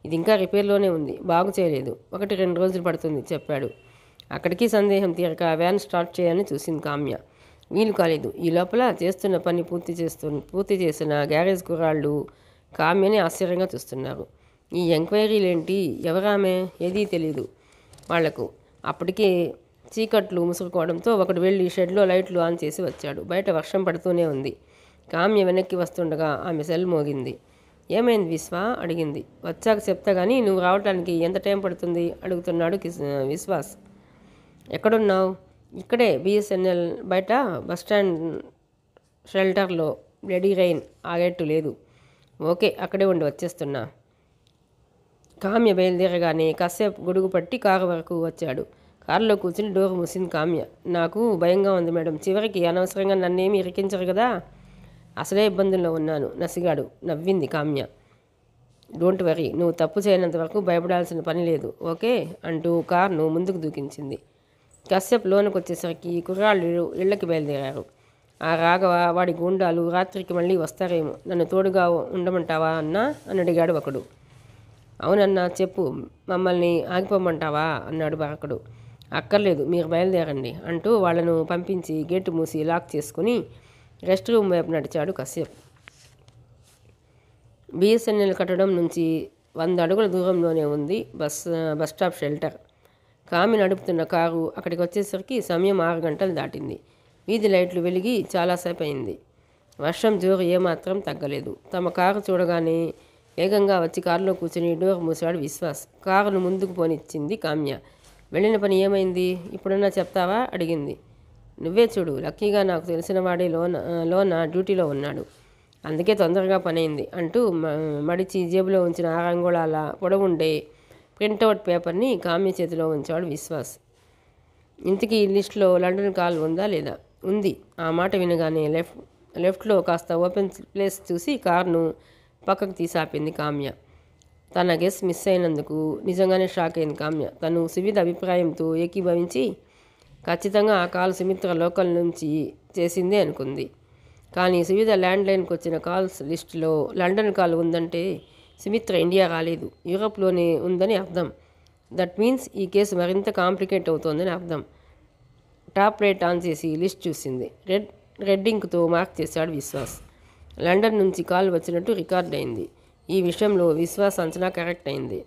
ఇది ఇంకా రిపేర్లోనే ఉంది, బాగు చేయలేదు, 1-2 రోజులు పడుతుంది చెప్పాడు. అక్కడికి సందేహం తీరక వ్యాన్ స్టార్ట్ చేయాలని చూసింది కామ్య. వీలు కాలేదు. ఈ లోపల చేస్తున్న పని పూర్తి చేసిన గ్యారేజ్ కుర్రాళ్ళు కామ్యని ఆశ్చర్యంగా చూస్తున్నారు. ఈ ఎంక్వైరీలేంటి, ఎవరామె, ఏదీ తెలీదు వాళ్లకు. అప్పటికే చీకట్లు ముసురుకోవడంతో ఒకడు వెళ్ళి షెడ్లో లైట్లు ఆన్ చేసి వచ్చాడు. బయట వర్షం పడుతూనే ఉంది. కామ్య వెనక్కి వస్తుండగా ఆమె సెల్ మోగింది. ఏమైంది విశ్వ అడిగింది. వచ్చాక చెప్తా కానీ నువ్వు రావడానికి ఎంత టైం పడుతుంది అడుగుతున్నాడు విశ్వాస్. ఎక్కడున్నావు? ఇక్కడే బిఎస్ఎన్ఎల్ బయట బస్టాండ్ షెల్టర్లో. బ్లడీ రైన్ ఆగేట్టు లేదు. ఓకే, అక్కడే ఉండి వచ్చేస్తున్నా. కామ్య బయలుదేరగానే కాసేపు గొడుగు పట్టి కారు వరకు వచ్చాడు. కారులో కూర్చుని డోర్ మూసింది కామ్య. నాకు భయంగా ఉంది మేడం, చివరికి అనవసరంగా నన్నేమి ఇరికించరు కదా? అసలే ఇబ్బందుల్లో ఉన్నాను నసిగాడు. నవ్వింది కామ్య. డోంట్ వరీ, నువ్వు తప్పు చేయనంత వరకు భయపడాల్సిన పని లేదు, ఓకే అంటూ కారును ముందుకు దూకించింది. కాసేపు లోనికి వచ్చేసరికి కుర్రాళ్ళు ఇళ్ళకి బయలుదేరారు. ఆ రాఘవ వాడి గూండాలు రాత్రికి మళ్ళీ వస్తారేమో, నన్ను తోడుగా ఉండమంటావా అన్నా అని అడిగాడు ఒకడు. అవునన్నా చెప్పు, మమ్మల్ని ఆగిపోమంటావా అన్నాడు మరొకడు. అక్కర్లేదు, మీరు బయలుదేరండి అంటూ వాళ్లను పంపించి గేటు మూసి లాక్ చేసుకుని రెస్ట్ రూమ్ వైపు నడిచాడు కశ్యప్. బిఎస్ఎన్ఎల్ కట్టడం నుంచి 100 అడుగుల దూరంలోనే ఉంది బస్ స్టాప్ షెల్టర్. కామి నడుపుతున్న కారు అక్కడికి వచ్చేసరికి సమయం 6 గంటలు దాటింది. వీధి లైట్లు వెలిగి చాలాసేపు అయింది. వర్షం జోరు ఏమాత్రం తగ్గలేదు. తమ కారు చూడగానే వేగంగా వచ్చి కారులో కూర్చుని డోర్ మూసాడు విశ్వాస్. కారును ముందుకు పోనిచ్చింది కామ్య. వెళ్ళిన పని ఏమైంది, ఇప్పుడన్నా చెప్తావా అడిగింది. నువ్వే చూడు, లక్కీగా నాకు తెలిసిన వాడే లోన డ్యూటీలో ఉన్నాడు, అందుకే తొందరగా పనైంది అంటూ మడిచి జేబులో ఉంచిన 6 అంగుళాల పొడవుండే ప్రింటౌట్ పేపర్ని కామ్య చేతిలో ఉంచాడు విశ్వాస్. ఇంతకీ లిస్టులో లండన్ కాల్ ఉందా లేదా? ఉంది. ఆ మాట వినగానే లెఫ్ట్లో కాస్త ఓపెన్ ప్లేస్ చూసి కారును పక్కకు తీసాపింది కామ్య. తన గెస్ మిస్ అయినందుకు నిజంగానే షాక్ అయింది కామ్య. తను సువిధ అభిప్రాయంతో ఏకీభవించి ఖచ్చితంగా ఆ కాల్ సుమిత్ర లోకల్ నుంచి చేసిందే అనుకుంది. కానీ సువిధ ల్యాండ్లైన్కి వచ్చిన కాల్స్ లిస్టులో లండన్ కాల్ ఉందంటే సుమిత్ర ఇండియా రాలేదు, యూరోప్లోనే ఉందని అర్థం. దట్ మీన్స్ ఈ కేసు మరింత కాంప్లికేట్ అవుతోందని అర్థం. టాప్ రేట్ ఆన్ చేసి లిస్ట్ చూసింది. రెడ్ ఇంక్తో మార్క్ చేశాడు విశ్వాస్. లండన్ నుంచి కాల్ వచ్చినట్టు రికార్డ్ అయింది. ఈ విషయంలో విశ్వాస్ అంచనా కరెక్ట్ అయింది.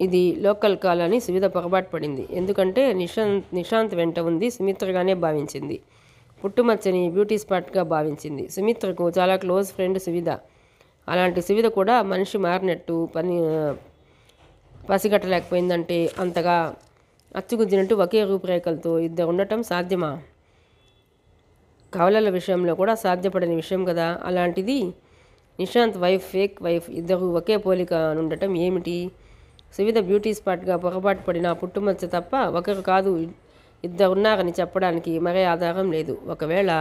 ఇది లోకల్ కాల్ అని సువిధ పొరపాటు పడింది. ఎందుకంటే నిశాంత్ వెంట ఉంది సుమిత్రగానే భావించింది. పుట్టుమచ్చని బ్యూటీ స్పాట్గా భావించింది. సుమిత్రకు చాలా క్లోజ్ ఫ్రెండ్ సువిధ. అలాంటి సువిధ కూడా మనిషి మారినట్టు పసిగట్టలేకపోయిందంటే అంతగా అచ్చుగుద్దినట్టు ఒకే రూపురేఖలతో ఇద్దరు ఉండటం సాధ్యమా? కవలల విషయంలో కూడా సాధ్యపడని విషయం కదా. అలాంటిది నిశాంత్ వైఫ్, ఫేక్ వైఫ్ ఇద్దరు ఒకే పోలిక ఉండటం ఏమిటి? సువిధ బ్యూటీ స్పాట్గా పొరపాటు పడిన పుట్టుమచ్చ తప్ప ఒకరు కాదు ఇద్దరు ఉన్నారని చెప్పడానికి మరే ఆధారం లేదు. ఒకవేళ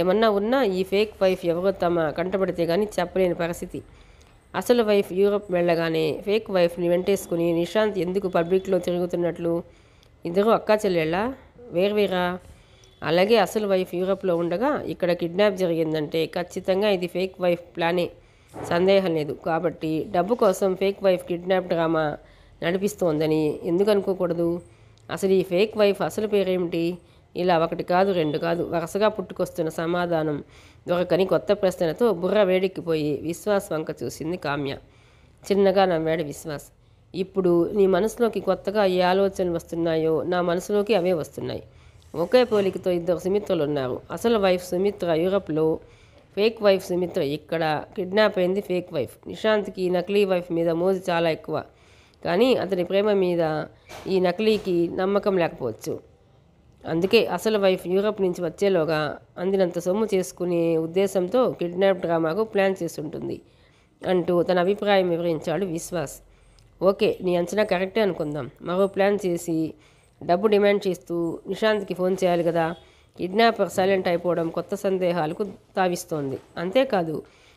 ఏమన్నా ఉన్నా ఈ ఫేక్ వైఫ్ ఎవరో తమ కంటపడితే కానీ చెప్పలేని పరిస్థితి. అసలు వైఫ్ యూరప్ వెళ్ళగానే ఫేక్ వైఫ్ని వెంటేసుకుని నిశాంత్ ఎందుకు పబ్లిక్లో తిరుగుతున్నట్లు? ఇద్దరు అక్కా చెల్లెళ్ళా? వేర్వేరా? అలాగే అసలు వైఫ్ యూరప్లో ఉండగా ఇక్కడ కిడ్నాప్ జరిగిందంటే ఖచ్చితంగా ఇది ఫేక్ వైఫ్ ప్లానే, సందేహం లేదు. కాబట్టి డబ్బు కోసం ఫేక్ వైఫ్ కిడ్నాప్ డ్రామా నడిపిస్తోందని ఎందుకు అనుకోకూడదు? అసలు ఈ ఫేక్ వైఫ్ అసలు పేరేమిటి? ఇలా ఒకటి కాదు రెండు కాదు వరుసగా పుట్టుకొస్తున్న సమాధానం దొరకని కొత్త ప్రశ్నలతో బుర్ర వేడెక్కిపోయి విశ్వాస్ వంక చూసింది కామ్య. చిన్నగా నవ్వాడు విశ్వాస్. ఇప్పుడు నీ మనసులోకి కొత్తగా ఏ ఆలోచనలు వస్తున్నాయో నా మనసులోకి అవే వస్తున్నాయి. ఒకే పోలికతో ఇద్దరు సుమిత్రలు ఉన్నారు. అసలు వైఫ్ సుమిత్ర యూరప్లో, ఫేక్ వైఫ్ సుమిత్ర ఇక్కడ. కిడ్నాప్ అయింది ఫేక్ వైఫ్. నిశాంత్కి నకిలీ వైఫ్ మీద మోజు చాలా ఎక్కువ. కానీ అతని ప్రేమ మీద ఈ నకిలీకి నమ్మకం లేకపోవచ్చు. అందుకే అసలు వైఫ్ యూరప్ నుంచి వచ్చేలోగా అందినంత సొమ్ము చేసుకునే ఉద్దేశంతో కిడ్నాప్ డ్రామాకు ప్లాన్ చేస్తుంటుంది అంటూ తన అభిప్రాయం వివరించాడు విశ్వాస్. ఓకే, నీ అంచనా కరెక్టే అనుకుందాం. మరో ప్లాన్ చేసి డబ్బు డిమాండ్ చేస్తూ నిశాంత్కి ఫోన్ చేయాలి కదా. కిడ్నాపర్ సైలెంట్ అయిపోవడం కొత్త సందేహాలకు తావిస్తోంది. అంతేకాదు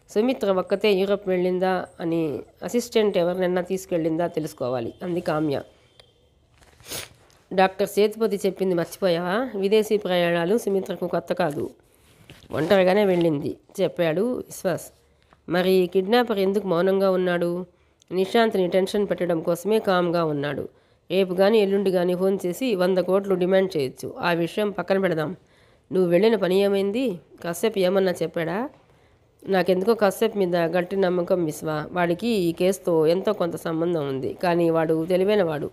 సుమిత్ర ఒక్కతే యూరప్ వెళ్ళిందా అని అసిస్టెంట్ ఎవరినైనా తీసుకెళ్ళిందా తెలుసుకోవాలి అంది కామ్య. డాక్టర్ సేతుపతి చెప్పింది మర్చిపోయావా? విదేశీ ప్రయాణాలు సుమిత్రకు కొత్త కాదు. ఒంటరిగానే వెళ్ళింది చెప్పాడు విశ్వాస్. మరి కిడ్నాపర్ ఎందుకు మౌనంగా ఉన్నాడు? నిశాంత్ని టెన్షన్ పెట్టడం కోసమే కామ్గా ఉన్నాడు. రేపు కానీ ఎల్లుండి కానీ ఫోన్ చేసి 100 కోట్లు డిమాండ్ చేయొచ్చు. ఆ విషయం పక్కన పెడదాం. నువ్వు వెళ్ళిన పని ఏమైంది? కశ్యప్ ఏమన్నా చెప్పాడా? నాకెందుకో కశ్యప్ మీద గట్టి నమ్మకం విశ్వ. వాడికి ఈ కేసుతో ఎంతో కొంత సంబంధం ఉంది. కానీ వాడు తెలివైన వాడు,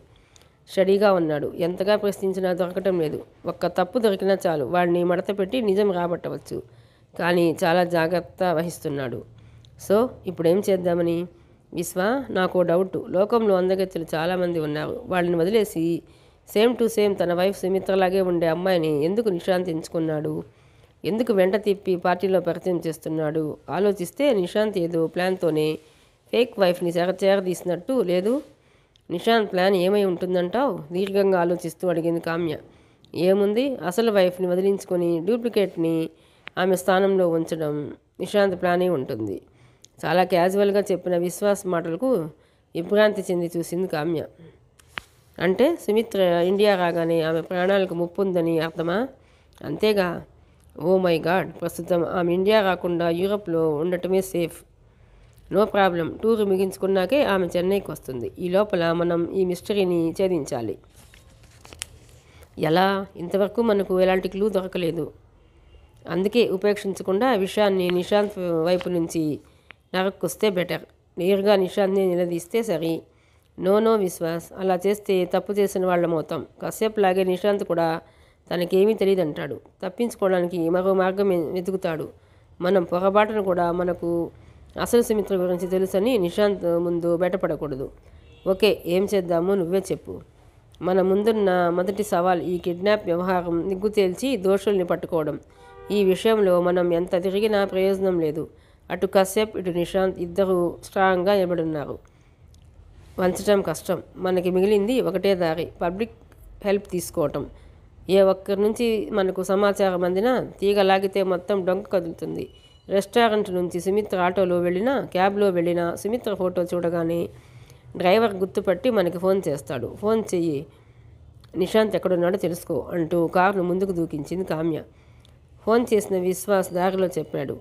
స్టడీగా ఉన్నాడు. ఎంతగా ప్రశ్నించినా దొరకటం లేదు. ఒక్క తప్పు దొరికినా చాలు వాడిని మడత పెట్టి నిజం రాబట్టవచ్చు. కానీ చాలా జాగ్రత్త వహిస్తున్నాడు. సో ఇప్పుడేం చేద్దామని? విశ్వ, నాకు డౌట్. లోకంలో అందగత్తెలు చాలామంది ఉన్నారు. వాళ్ళని వదిలేసి సేమ్ టు సేమ్ తన వైఫ్ సుమిత్రలాగే ఉండే అమ్మాయిని ఎందుకు నిశాంత్ ఎంచుకున్నాడు? ఎందుకు వెంట తిప్పి పార్టీలో పరిచయం చేస్తున్నాడు? ఆలోచిస్తే నిశాంత్ ఏదో ప్లాన్తోనే ఫేక్ వైఫ్ని చేరదీసినట్టు లేదు. నిశాంత్ ప్లాన్ ఏమై ఉంటుందంటావు? దీర్ఘంగా ఆలోచిస్తూ అడిగింది కామ్య. ఏముంది, అసలు వైఫ్ని వదిలించుకొని డూప్లికేట్ని ఆమె స్థానంలో ఉంచడం నిశాంత్ ప్లానే ఉంటుంది. చాలా క్యాజువల్గా చెప్పిన విశ్వాస్ మాటలకు విభ్రాంతి చెంది చూసింది కామ్య. అంటే సుమిత్ర ఇండియా రాగానే ఆమె ప్రాణాలకు ముప్పు ఉందని అర్థమా? అంతేగా. ఓ మై గాడ్, ప్రస్తుతం ఆమె ఇండియా రాకుండా యూరప్లో ఉండటమే సేఫ్. No problem. టూర్ ముగించుకున్నాకే ఆమె చెన్నైకి వస్తుంది. ఈ లోపల మనం ఈ మిస్టరీని ఛేదించాలి. ఎలా? ఇంతవరకు మనకు ఎలాంటి క్లూ దొరకలేదు. అందుకే ఉపేక్షించకుండా విషయాన్ని నిశాంత్ వైపు నుంచి నరక్కొస్తే బెటర్. నేరుగా నిశాంత్ని నిలదీస్తే సరి. నో విశ్వాస్, అలా చేస్తే తప్పు చేసిన వాళ్ళమవుతాం. కశ్యప్ లాగే నిశాంత్ కూడా తనకేమీ తెలియదంటాడు. తప్పించుకోవడానికి మరో మార్గం వెతుకుతాడు. మనం పొరపాటును కూడా మనకు అసలు సుమిత్ర గురించి తెలుసని నిశాంత్ ముందు బయటపడకూడదు. ఓకే, ఏం చేద్దామో నువ్వే చెప్పు. మన ముందున్న మొదటి సవాల్ ఈ కిడ్నాప్ వ్యవహారం నిగ్గు తేల్చి దోషుల్ని పట్టుకోవడం. ఈ విషయంలో మనం ఎంత తిరిగినా ప్రయోజనం లేదు. అటు కశ్యప్ ఇటు నిశాంత్ ఇద్దరు స్ట్రాంగ్గా నిలబడున్నారు. వంచడం కష్టం. మనకి మిగిలింది ఒకటే దారి, పబ్లిక్ హెల్ప్ తీసుకోవటం. ఏ ఒక్కరి నుంచి మనకు సమాచారం అందినా తీగ లాగితే మొత్తం డొంక కదులుతుంది. రెస్టారెంట్ నుంచి సుమిత్ర ఆటోలో వెళ్ళినా క్యాబ్లో వెళ్ళినా సుమిత్ర ఫోటో చూడగానే డ్రైవర్ గుర్తుపట్టి మనకి ఫోన్ చేస్తాడు. ఫోన్ చెయ్యి, నిశాంత్ ఎక్కడున్నాడో తెలుసుకో అంటూ కారును ముందుకు దూకించింది కామ్య. ఫోన్ చేసిన విశ్వాస్ దారిలో చెప్పాడు,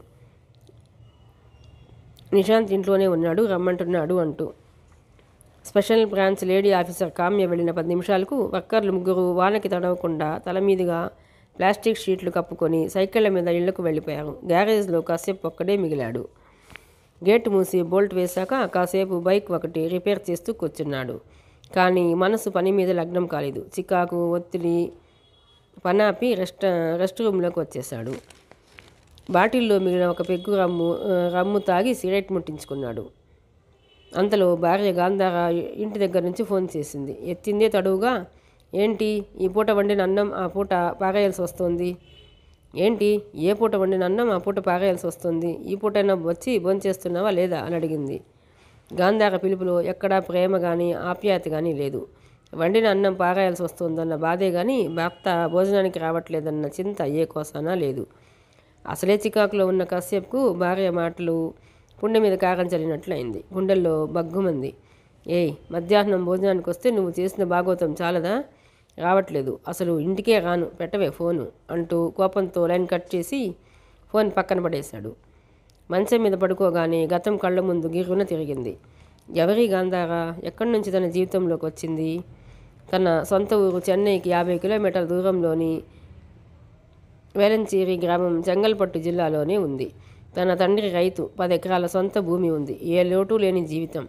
నిశాంత్ ఇంట్లోనే ఉన్నాడు, రమ్మంటున్నాడు అంటూ. స్పెషల్ బ్రాంచ్ లేడీ ఆఫీసర్ కామ్య వెళ్ళిన 10 నిమిషాలకు వర్కర్లు ముగ్గురు వానకి తడవకుండా తల మీదుగా ప్లాస్టిక్ షీట్లు కప్పుకొని సైకిళ్ల మీద ఇళ్లకు వెళ్ళిపోయారు. గ్యారేజ్లో కాసేపు ఒక్కడే మిగిలాడు. గేటు మూసి బోల్ట్ వేశాక కాసేపు బైక్ ఒకటి రిపేర్ చేస్తూ కూర్చున్నాడు. కానీ మనసు పని మీద లగ్నం కాలేదు. చికాకు, ఒత్తిడి పనాపి రెస్ట్ రూమ్లోకి వచ్చేశాడు. బాటిల్లో మిగిలిన ఒక పెగ్గు రమ్ము తాగి సిగరెట్ ముట్టించుకున్నాడు. అంతలో భార్య గాంధార ఇంటి దగ్గర నుంచి ఫోన్ చేసింది. ఎత్తిందే తడువుగా, ఏంటి ఈ పూట వండిన అన్నం ఆ పూట పారేయాల్సి వస్తుంది? ఏంటి ఏ పూట వండిన అన్నం ఆ పూట పారేయాల్సి వస్తుంది? ఈ పూటైనా వచ్చి భోంచేస్తున్నావా లేదా అని అడిగింది. గాంధార పిలుపులో ఎక్కడా ప్రేమ కానీ ఆప్యాయత కానీ లేదు. వండిన అన్నం పారేయాల్సి వస్తుందన్న బాధే కానీ భర్త భోజనానికి రావట్లేదన్న చింత ఏ కోసానా లేదు. అసలే చికాకులో ఉన్న కశ్యప్కు భార్య మాటలు పుండె మీద కారం చల్లినట్లయింది. గుండెల్లో బగ్గుమంది. ఏయ్, మధ్యాహ్నం భోజనానికి వస్తే నువ్వు చేసిన భాగోతం చాలదా? రావట్లేదు, అసలు ఇంటికే రాను, పెట్టవే ఫోను అంటూ కోపంతో లైన్ కట్ చేసి ఫోన్ పక్కన పడేశాడు. మంచం మీద పడుకోగానే గతం కళ్ళ ముందు గిర్రున తిరిగింది. ఎవరి గాంధార ఎక్కడి నుంచి తన జీవితంలోకి వచ్చింది? తన సొంత ఊరు చెన్నైకి 50 కిలోమీటర్ల దూరంలోని వేలంచేరి గ్రామం చెంగల్పట్టు జిల్లాలోనే ఉంది. తన తండ్రి రైతు, 10 ఎకరాల సొంత భూమి ఉంది. ఏ లోటు లేని జీవితం.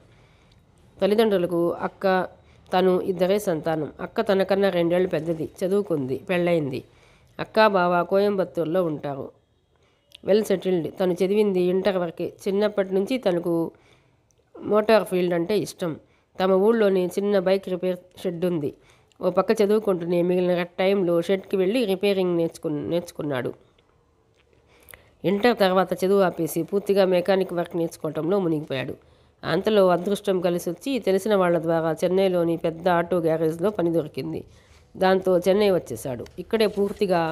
తల్లిదండ్రులకు అక్క, తను ఇద్దరే సంతానం. అక్క తనకన్నా 2 ఏళ్ళు పెద్దది, చదువుకుంది, పెళ్ళయింది. అక్క బావ కోయంబత్తూరులో ఉంటారు, వెల్ సెటిల్డ్. తను చదివింది ఇంటర్ వరకే. చిన్నప్పటి నుంచి తనకు మోటార్ ఫీల్డ్ అంటే ఇష్టం. తమ ఊళ్ళోని చిన్న బైక్ రిపేర్ షెడ్ ఉంది. ఓ పక్క చదువుకుంటూనే మిగిలిన టైంలో షెడ్కి వెళ్ళి రిపేరింగ్ నేర్చుకున్నాడు. ఇంటర్ తర్వాత చదువు ఆపేసి పూర్తిగా మెకానిక్ వర్క్ నేర్చుకోవడంలో మునిగిపోయాడు. అంతలో అదృష్టం కలిసి వచ్చి తెలిసిన వాళ్ళ ద్వారా చెన్నైలోని పెద్ద ఆటో గ్యారేజ్లో పని దొరికింది. దాంతో చెన్నై వచ్చేశాడు. ఇక్కడే పూర్తిగా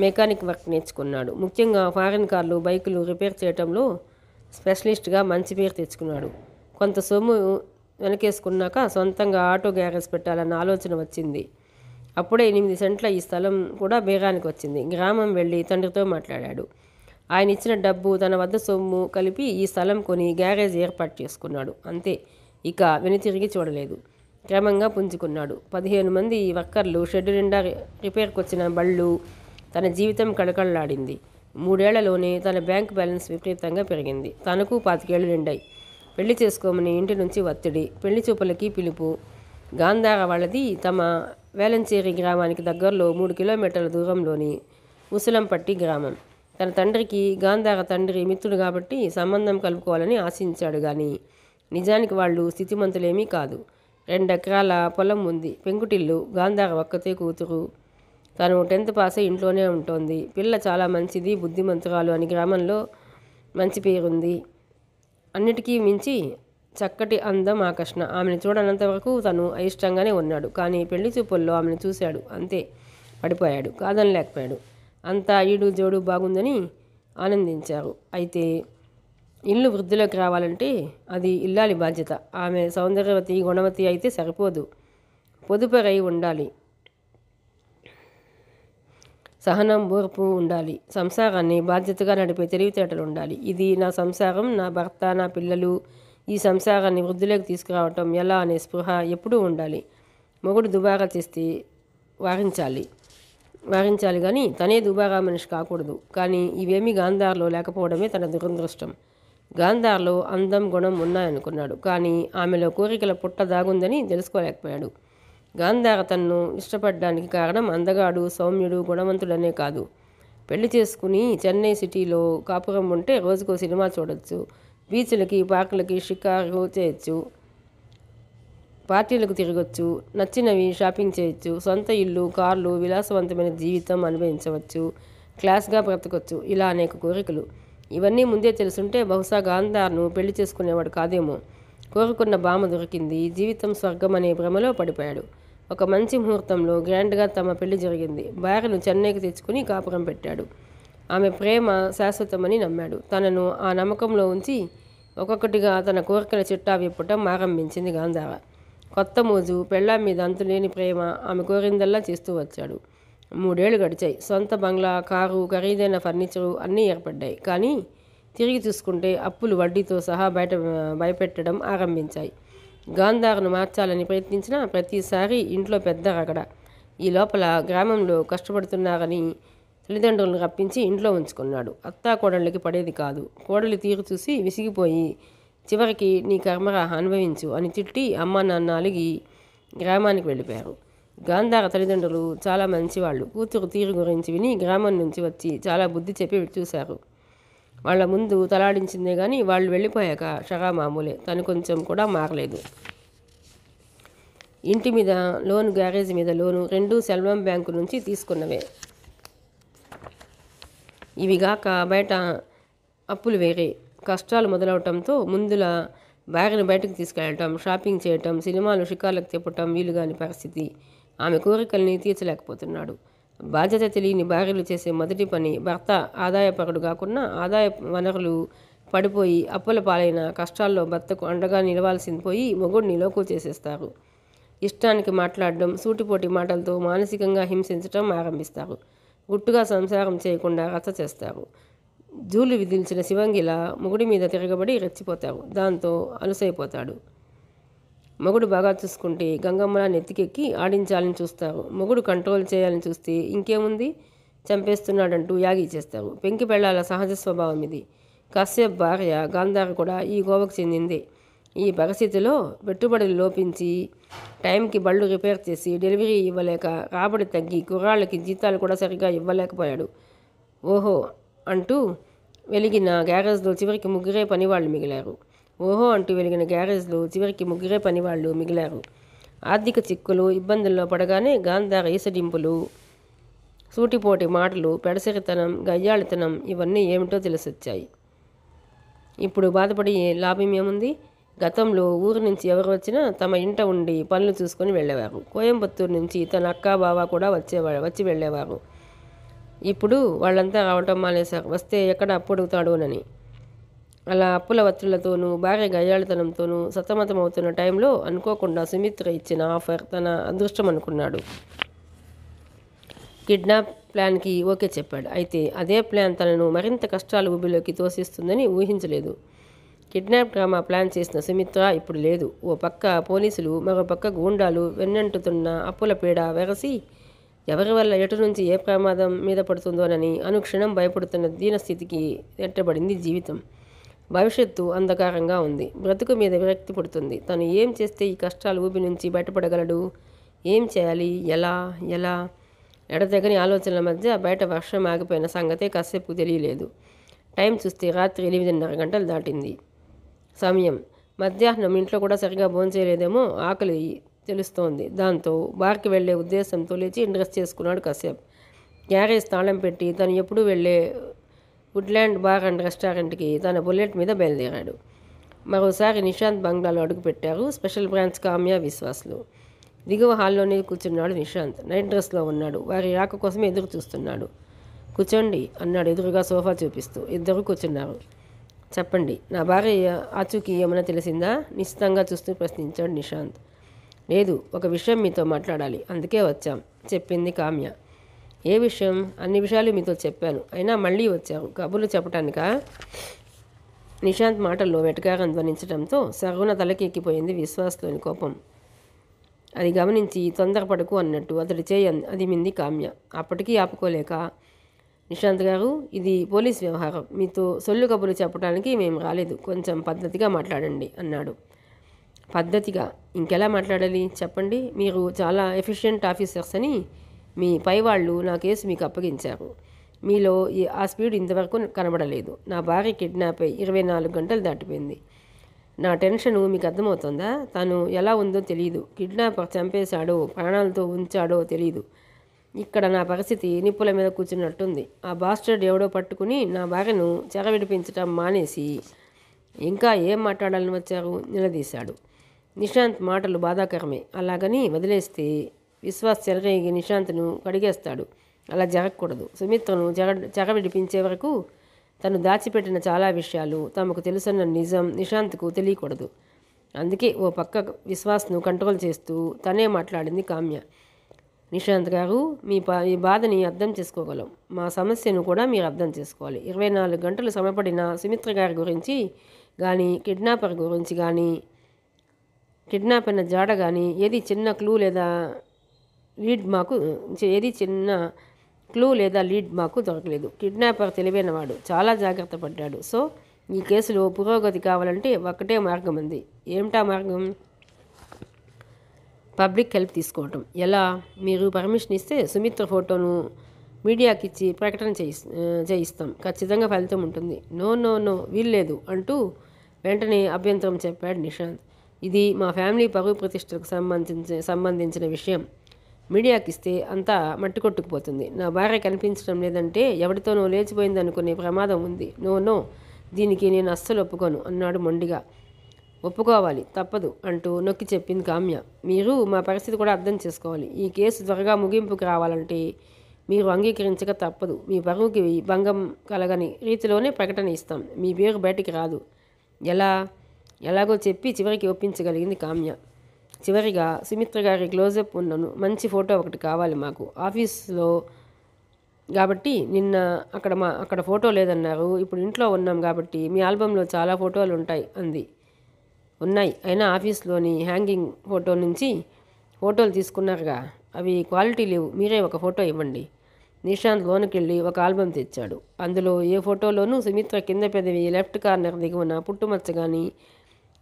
మెకానిక్ వర్క్ నేర్చుకున్నాడు. ముఖ్యంగా ఫారిన్ కార్లు, బైకులు రిపేర్ చేయడంలో స్పెషలిస్ట్గా మంచి పేరు తెచ్చుకున్నాడు. కొంత సొమ్ము వెనకేసుకున్నాక సొంతంగా ఆటో గ్యారేజ్ పెట్టాలన్న ఆలోచన వచ్చింది. అప్పుడే 8 సెంట్ల ఈ స్థలం కూడా బేరానికి వచ్చింది. గ్రామం వెళ్ళి తండ్రితో మాట్లాడాడు. ఆయన ఇచ్చిన డబ్బు, తన వద్ద సొమ్ము కలిపి ఈ స్థలం కొని గ్యారేజ్ ఏర్పాటు చేసుకున్నాడు. అంతే, ఇక వెనుతిరిగి చూడలేదు. క్రమంగా పుంజుకున్నాడు. 15 మంది వర్కర్లు, షెడ్ నిండా రిపేర్కి వచ్చిన బళ్ళు. తన జీవితం కళకళలాడింది. 3 ఏళ్లలోనే తన బ్యాంక్ బ్యాలెన్స్ విపరీతంగా పెరిగింది. తనకు 25 ఏళ్ళు నిండాయి. పెళ్లి చేసుకోమని ఇంటి నుంచి ఒత్తిడి, పెళ్లి చూపులకి పిలుపు. గాంధార వాళ్ళది తమ వేలంచేరి గ్రామానికి దగ్గరలో 3 కిలోమీటర్ల దూరంలోని ఉసలంపట్టి గ్రామం. తన తండ్రికి గాంధార తండ్రి మిత్రుడు కాబట్టి సంబంధం కలుపుకోవాలని ఆశించాడు. కానీ నిజానికి వాళ్ళు స్థితిమంతులేమీ కాదు. 2 ఎకరాల పొలం ఉంది, పెంకుటిల్లు. గాంధార ఒక్కతే కూతురు. తను 10th పాస్ అయి ఇంట్లోనే ఉంటుంది. పిల్ల చాలా మంచిది, బుద్ధిమంతురాలు అని గ్రామంలో మంచి పేరుంది. అన్నిటికీ మించి చక్కటి అందం, ఆకర్షణ. ఆమెను చూడనంతవరకు తను అయిష్టంగానే ఉన్నాడు. కానీ పెళ్లి చూపుల్లో ఆమెను చూశాడు. అంతే, పడిపోయాడు. కాదనలేకపోయాడు. అంతా ఈడు జోడు బాగుందని ఆనందించారు. అయితే ఇల్లు వృద్ధిలోకి రావాలంటే అది ఇల్లాలి బాధ్యత. ఆమె సౌందర్యవతి, గుణవతి అయితే సరిపోదు, పొదుపరై ఉండాలి. సహనం, ఓర్పు ఉండాలి. సంసారాన్ని బాధ్యతగా నడిపే తెలివితేటలు ఉండాలి. ఇది నా సంసారం, నా భర్త, నా పిల్లలు. ఈ సంసారాన్ని వృద్ధిలోకి తీసుకురావటం ఎలా అనే స్పృహ ఎప్పుడూ ఉండాలి. మొగుడు దుబారా చేస్తే వారించాలి కానీ తనే దుబారా మనిషి కాకూడదు. కానీ ఇవేమీ గాంధార్లో లేకపోవడమే తన దురదృష్టం. గాంధార్లో అందం, గుణం ఉన్నాయనుకున్నాడు. కానీ ఆమెలో కోరికల పుట్ట దాగుందని తెలుసుకోలేకపోయాడు. గాంధార తన్ను ఇష్టపడడానికి కారణం అందగాడు, సౌమ్యుడు, గుణవంతుడనే కాదు. పెళ్లి చేసుకుని చెన్నై సిటీలో కాపురం ఉంటే రోజుకో సినిమా చూడొచ్చు, బీచ్లకి, పార్కులకి షికారు చేయొచ్చు, పార్టీలకు తిరగొచ్చు, నచ్చినవి షాపింగ్ చేయొచ్చు, సొంత ఇల్లు, కార్లు, విలాసవంతమైన జీవితం అనుభవించవచ్చు, క్లాస్గా బ్రతకొచ్చు. ఇలా అనేక కోరికలు. ఇవన్నీ ముందే తెలుసుంటే బహుశా గాంధార్ను పెళ్లి చేసుకునేవాడు కాదేమో. కోరుకున్న భామ దొరికింది. జీవితం స్వర్గం అనే భ్రమలో పడిపోయాడు. ఒక మంచి ముహూర్తంలో గ్రాండ్గా తమ పెళ్లి జరిగింది. భార్యను చెన్నైకి తెచ్చుకుని కాపురం పెట్టాడు. ఆమె ప్రేమ శాశ్వతమని నమ్మాడు. తనను ఆ నమ్మకంలో ఉంచి ఒక్కొక్కటిగా తన కోరికల చిట్టా విప్పటం ఆరంభించింది గాంధార. కొత్త మోజు, పెళ్ళాం మీద అంతులేని ప్రేమ. ఆమె కోరిందల్లా చేస్తూ వచ్చాడు. 3 ఏళ్ళు గడిచాయి. సొంత బంగ్లా, కారు, ఖరీదైన ఫర్నిచరు అన్నీ ఏర్పడ్డాయి. కానీ తిరిగి చూసుకుంటే అప్పులు వడ్డీతో సహా భయపెట్టడం ఆరంభించాయి. గాంధార్ను మార్చాలని ప్రయత్నించినా ప్రతిసారి ఇంట్లో పెద్ద రగడ. ఈ లోపల గ్రామంలో కష్టపడుతున్నారని తల్లిదండ్రులను రప్పించి ఇంట్లో ఉంచుకున్నాడు. అత్తా కోడళ్ళకి పడేది కాదు. కోడలి తీరు చూసి విసిగిపోయి చివరికి నీ కర్మరా అనుభవించు అని తిట్టి అమ్మ నాన్న అలిగి గ్రామానికి వెళ్ళిపోయారు. గాంధార తల్లిదండ్రులు చాలా మంచివాళ్ళు. కూతురు తీరు గురించి విని గ్రామం నుంచి వచ్చి చాలా బుద్ధి చెప్పి చూశారు. వాళ్ళ ముందు తలాడించిందే కానీ వాళ్ళు వెళ్ళిపోయాక షరా మామూలే. తను కొంచెం కూడా మారలేదు. ఇంటి మీద లోను, గ్యారేజ్ మీద లోను రెండూ సెల్వం బ్యాంకు నుంచి తీసుకున్నవే. ఇవిగాక బయట అప్పులు వేరే. కష్టాలు మొదలవటంతో ముందులా భార్యను బయటకు తీసుకెళ్ళటం, షాపింగ్ చేయటం, సినిమాలు షికార్లకు తిప్పటం వీలుగాని పరిస్థితి. ఆమె కోరికల్ని తీర్చలేకపోతున్నాడు. బాధ్యత తెలియని భార్యలు చేసే మొదటి పని భర్త ఆదాయపరుడు కాకుండా ఆదాయ వనరులు పడిపోయి అప్పుల పాలైన కష్టాల్లో భర్తకు అండగా నిలవాల్సింది పోయి మొగుడిని లోకు చేసేస్తారు. ఇష్టానికి మాట్లాడడం, సూటిపోటి మాటలతో మానసికంగా హింసించడం ఆరంభిస్తారు. గుట్టుగా సంసారం చేయకుండా రచ్చ చేస్తారు. జూలు విధించిన శివంగిలా మొగుడి మీద తిరగబడి రెచ్చిపోతారు. దాంతో అలుసైపోతాడు. మొగుడు బాగా చూసుకుంటే గంగమ్మలా నెత్తికెక్కి ఆడించాలని చూస్తారు. మొగుడు కంట్రోల్ చేయాలని చూస్తే ఇంకేముంది, చంపేస్తున్నాడంటూ యాగి చేస్తారు. పెంకి పెళ్ళాల సహజ స్వభావం ఇది. కశ్యప్ భార్య గాంధార కూడా ఈ గోవకు చెందిందే. ఈ పరిస్థితిలో పెట్టుబడులు లోపించి టైంకి బళ్ళు రిపేర్ చేసి డెలివరీ ఇవ్వలేక రాబడి తగ్గి కుర్రాళ్ళకి జీతాలు కూడా సరిగా ఇవ్వలేకపోయాడు. ఓహో అంటూ వెలిగిన గ్యారేజ్లో చివరికి ముగ్గురే పనివాళ్ళు మిగిలారు. ఆర్థిక చిక్కులు, ఇబ్బందుల్లో పడగానే గాంధార ఈసడింపులు, సూటిపోటి మాటలు, పెడసరితనం, గయ్యాళితనం ఇవన్నీ ఏమిటో తెలిసొచ్చాయి. ఇప్పుడు బాధపడి లాభం ఏముంది? గతంలో ఊరు నుంచి ఎవరు వచ్చినా తమ ఇంట ఉండి పనులు చూసుకొని వెళ్ళేవారు. కోయంబత్తూరు నుంచి తన అక్క బావ కూడా వచ్చి వెళ్ళేవారు. ఇప్పుడు వాళ్ళంతా రావటం మానేశారు. వస్తే ఎక్కడ అప్పుడుతాడోనని. అలా అప్పుల ఒత్తిళ్లతోనూ భార్య గయ్యాళితనంతోనూ సతమతమవుతున్న టైంలో అనుకోకుండా సుమిత్ర ఇచ్చిన ఆఫర్ తన అదృష్టం అనుకున్నాడు. కిడ్నాప్ ప్లాన్కి ఓకే చెప్పాడు. అయితే అదే ప్లాన్ తనను మరింత కష్టాల ఊబిలోకి తోసిస్తుందని ఊహించలేదు. కిడ్నాప్ డ్రామా ప్లాన్ చేసిన సుమిత్ర ఇప్పుడు లేదు. ఓ పక్క పోలీసులు, మరో పక్క గూండాలు వెన్నంటుతున్న అప్పుల పీడ వెరసి ఎవరి వల్ల ఎటు నుంచి ఏ ప్రమాదం మీద పడుతుందోనని అనుక్షణం భయపడుతున్న దీనస్థితికి నెట్టబడింది జీవితం. భవిష్యత్తు అంధకారంగా ఉంది. బ్రతుకు మీద విరక్తి పుడుతుంది. తను ఏం చేస్తే ఈ కష్టాల ఊబి నుంచి బయటపడగలడు? ఏం చేయాలి? ఎలా ఎలా ఎడతెగని ఆలోచనల మధ్య బయట వర్షం ఆగిపోయిన సంగతే కశ్యప్కు తెలియలేదు. టైం చూస్తే రాత్రి 8:30 గంటలు దాటింది. సమయం మధ్యాహ్నం. ఇంట్లో కూడా సరిగా భోంచేయలేదేమో, ఆకలి తెలుస్తోంది. దాంతో బార్కి వెళ్లే ఉద్దేశంతో లేచి డ్రెస్ చేసుకున్నాడు కశ్యప్. గ్యారేజ్ తాళం పెట్టి తను ఎప్పుడూ వెళ్లే వుడ్లాండ్ బార్ అండ్ రెస్టారెంట్కి తన బుల్లెట్ మీద బయలుదేరాడు. మరోసారి నిశాంత్ బంగ్లాలో అడుగుపెట్టారు స్పెషల్ బ్రాంచ్ కామ్య, విశ్వాస్లు. దిగువ హాల్లోనే కూర్చున్నాడు నిశాంత్. నైట్ డ్రెస్లో ఉన్నాడు. వారి రాక కోసమే ఎదురు చూస్తున్నాడు. కూర్చోండి అన్నాడు ఎదురుగా సోఫా చూపిస్తూ. ఇద్దరు కూర్చున్నారు. చెప్పండి, నా భార్య ఆచూకీ ఏమైనా తెలిసిందా? నిశ్చితంగా చూస్తూ ప్రశ్నించాడు నిశాంత్. లేదు, ఒక విషయం మీతో మాట్లాడాలి, అందుకే వచ్చాం చెప్పింది కామ్య. ఏ విషయం? అన్ని విషయాలు మీతో చెప్పాను, అయినా మళ్ళీ వచ్చారు కబుర్లు చెప్పటానికా? నిశాంత్ మాటల్లో వెటకారం ధ్వనించడంతో సర్వున తలకెక్కిపోయింది విశ్వాస్లోని కోపం. అది గమనించి తొందరపడకు అన్నట్టు అతడి చేయి అదిమింది కామ్య. అప్పటికీ ఆపుకోలేక, నిశాంత్ గారు, ఇది పోలీస్ వ్యవహారం, మీతో సొల్లు కబుర్లు చెప్పడానికి మేము రాలేదు, కొంచెం పద్ధతిగా మాట్లాడండి అన్నాడు. పద్ధతిగా? ఇంకెలా మాట్లాడాలి చెప్పండి. మీరు చాలా ఎఫిషియెంట్ ఆఫీసర్స్ అని మీ పై వాళ్ళు నా కేసు మీకు అప్పగించారు. మీలో ఆ స్పీడ్ ఇంతవరకు కనబడలేదు. నా భార్య కిడ్నాప్ అయి 24 గంటలు దాటిపోయింది. నా టెన్షను మీకు అర్థమవుతుందా? తను ఎలా ఉందో తెలియదు. కిడ్నాపర్ చంపేశాడో ప్రాణాలతో ఉంచాడో తెలియదు. ఇక్కడ నా పరిస్థితి నిప్పుల మీద కూర్చున్నట్టుంది. ఆ బాస్టర్డ్ ఎవడో పట్టుకుని నా భార్యను చెర విడిపించటం మానేసి ఇంకా ఏం మాట్లాడాలని వచ్చారు? నిలదీశాడు. నిశాంత్ మాటలు బాధాకరమే. అలాగని వదిలేస్తే విశ్వాస్ చెలరేగి నిశాంత్ను కడిగేస్తాడు. అలా జరగకూడదు. సుమిత్రను చెర విడిపించే వరకు తను దాచిపెట్టిన చాలా విషయాలు, తమకు తెలుసన్న నిజం నిశాంత్కు తెలియకూడదు. అందుకే ఓ పక్క విశ్వాస్ను కంట్రోల్ చేస్తూ తనే మాట్లాడింది కామ్య. నిశాంత్ గారు, మీ బాధని అర్థం చేసుకోగలం. మా సమస్యను కూడా మీరు అర్థం చేసుకోవాలి. 24 గంటలు శ్రమపడిన సుమిత్ర గారి గురించి కానీ కిడ్నాపర్ గురించి కానీ కిడ్నాప్ అయిన జాడ కానీ ఏది చిన్న క్లూ లేదా లీడ్ మాకు ఏది చిన్న క్లూ లేదా లీడ్ మాకు దొరకలేదు. కిడ్నాపర్ తెలివైనవాడు, చాలా జాగ్రత్త పడ్డాడు. సో ఈ కేసులో పురోగతి కావాలంటే ఒక్కటే మార్గం ఉంది. ఏమిటా మార్గం? పబ్లిక్ హెల్ప్ తీసుకోవటం. ఎలా? మీరు పర్మిషన్ ఇస్తే సుమిత్ర ఫోటోను మీడియాకి ఇచ్చి ప్రకటన చేయిస్తాం. ఖచ్చితంగా ఫలితం ఉంటుంది. నో నో నో వీల్లేదు అంటూ వెంటనే అభ్యంతరం చెప్పాడు నిశాంత్. ఇది మా ఫ్యామిలీ పరువు ప్రతిష్టలకు సంబంధించిన విషయం. మీడియాకి ఇస్తే అంతా మట్టి కొట్టుకుపోతుంది. నా భార్య కనిపించడం లేదంటే ఎవరితోనో లేచిపోయింది అనుకునే ప్రమాదం ఉంది. నో నో, దీనికి నేను అస్సలు ఒప్పుకోను అన్నాడు మొండిగా. ఒప్పుకోవాలి, తప్పదు అంటూ నొక్కి చెప్పింది కామ్య. మీరు మా పరిస్థితి కూడా అర్థం చేసుకోవాలి. ఈ కేసు త్వరగా ముగింపుకు రావాలంటే మీరు అంగీకరించక తప్పదు. మీ పరువుకి భంగం కలగని రీతిలోనే ప్రకటన ఇస్తాం. మీ పేరు బయటికి రాదు. ఎలాగో చెప్పి చివరికి ఒప్పించగలిగింది కామ్య. చివరిగా సుమిత్ర గారి క్లోజప్ ఉన్నను మంచి ఫోటో ఒకటి కావాలి మాకు. ఆఫీస్లో కాబట్టి నిన్న అక్కడ ఫోటో లేదన్నారు. ఇప్పుడు ఇంట్లో ఉన్నాం కాబట్టి మీ ఆల్బంలో చాలా ఫోటోలు ఉన్నాయి. అయినా ఆఫీస్లోని హ్యాంగింగ్ ఫోటో నుంచి ఫోటోలు తీసుకున్నారుగా, అవి క్వాలిటీ లేవు. మీరే ఒక ఫోటో ఇవ్వండి. నిశాంత్ లోనికి వెళ్ళి ఒక ఆల్బమ్ తెచ్చాడు. అందులో ఏ ఫోటోలోనూ సుమిత్ర కింద పెదవి లెఫ్ట్ కార్నర్ దిగువన పుట్టుమచ్చ కానీ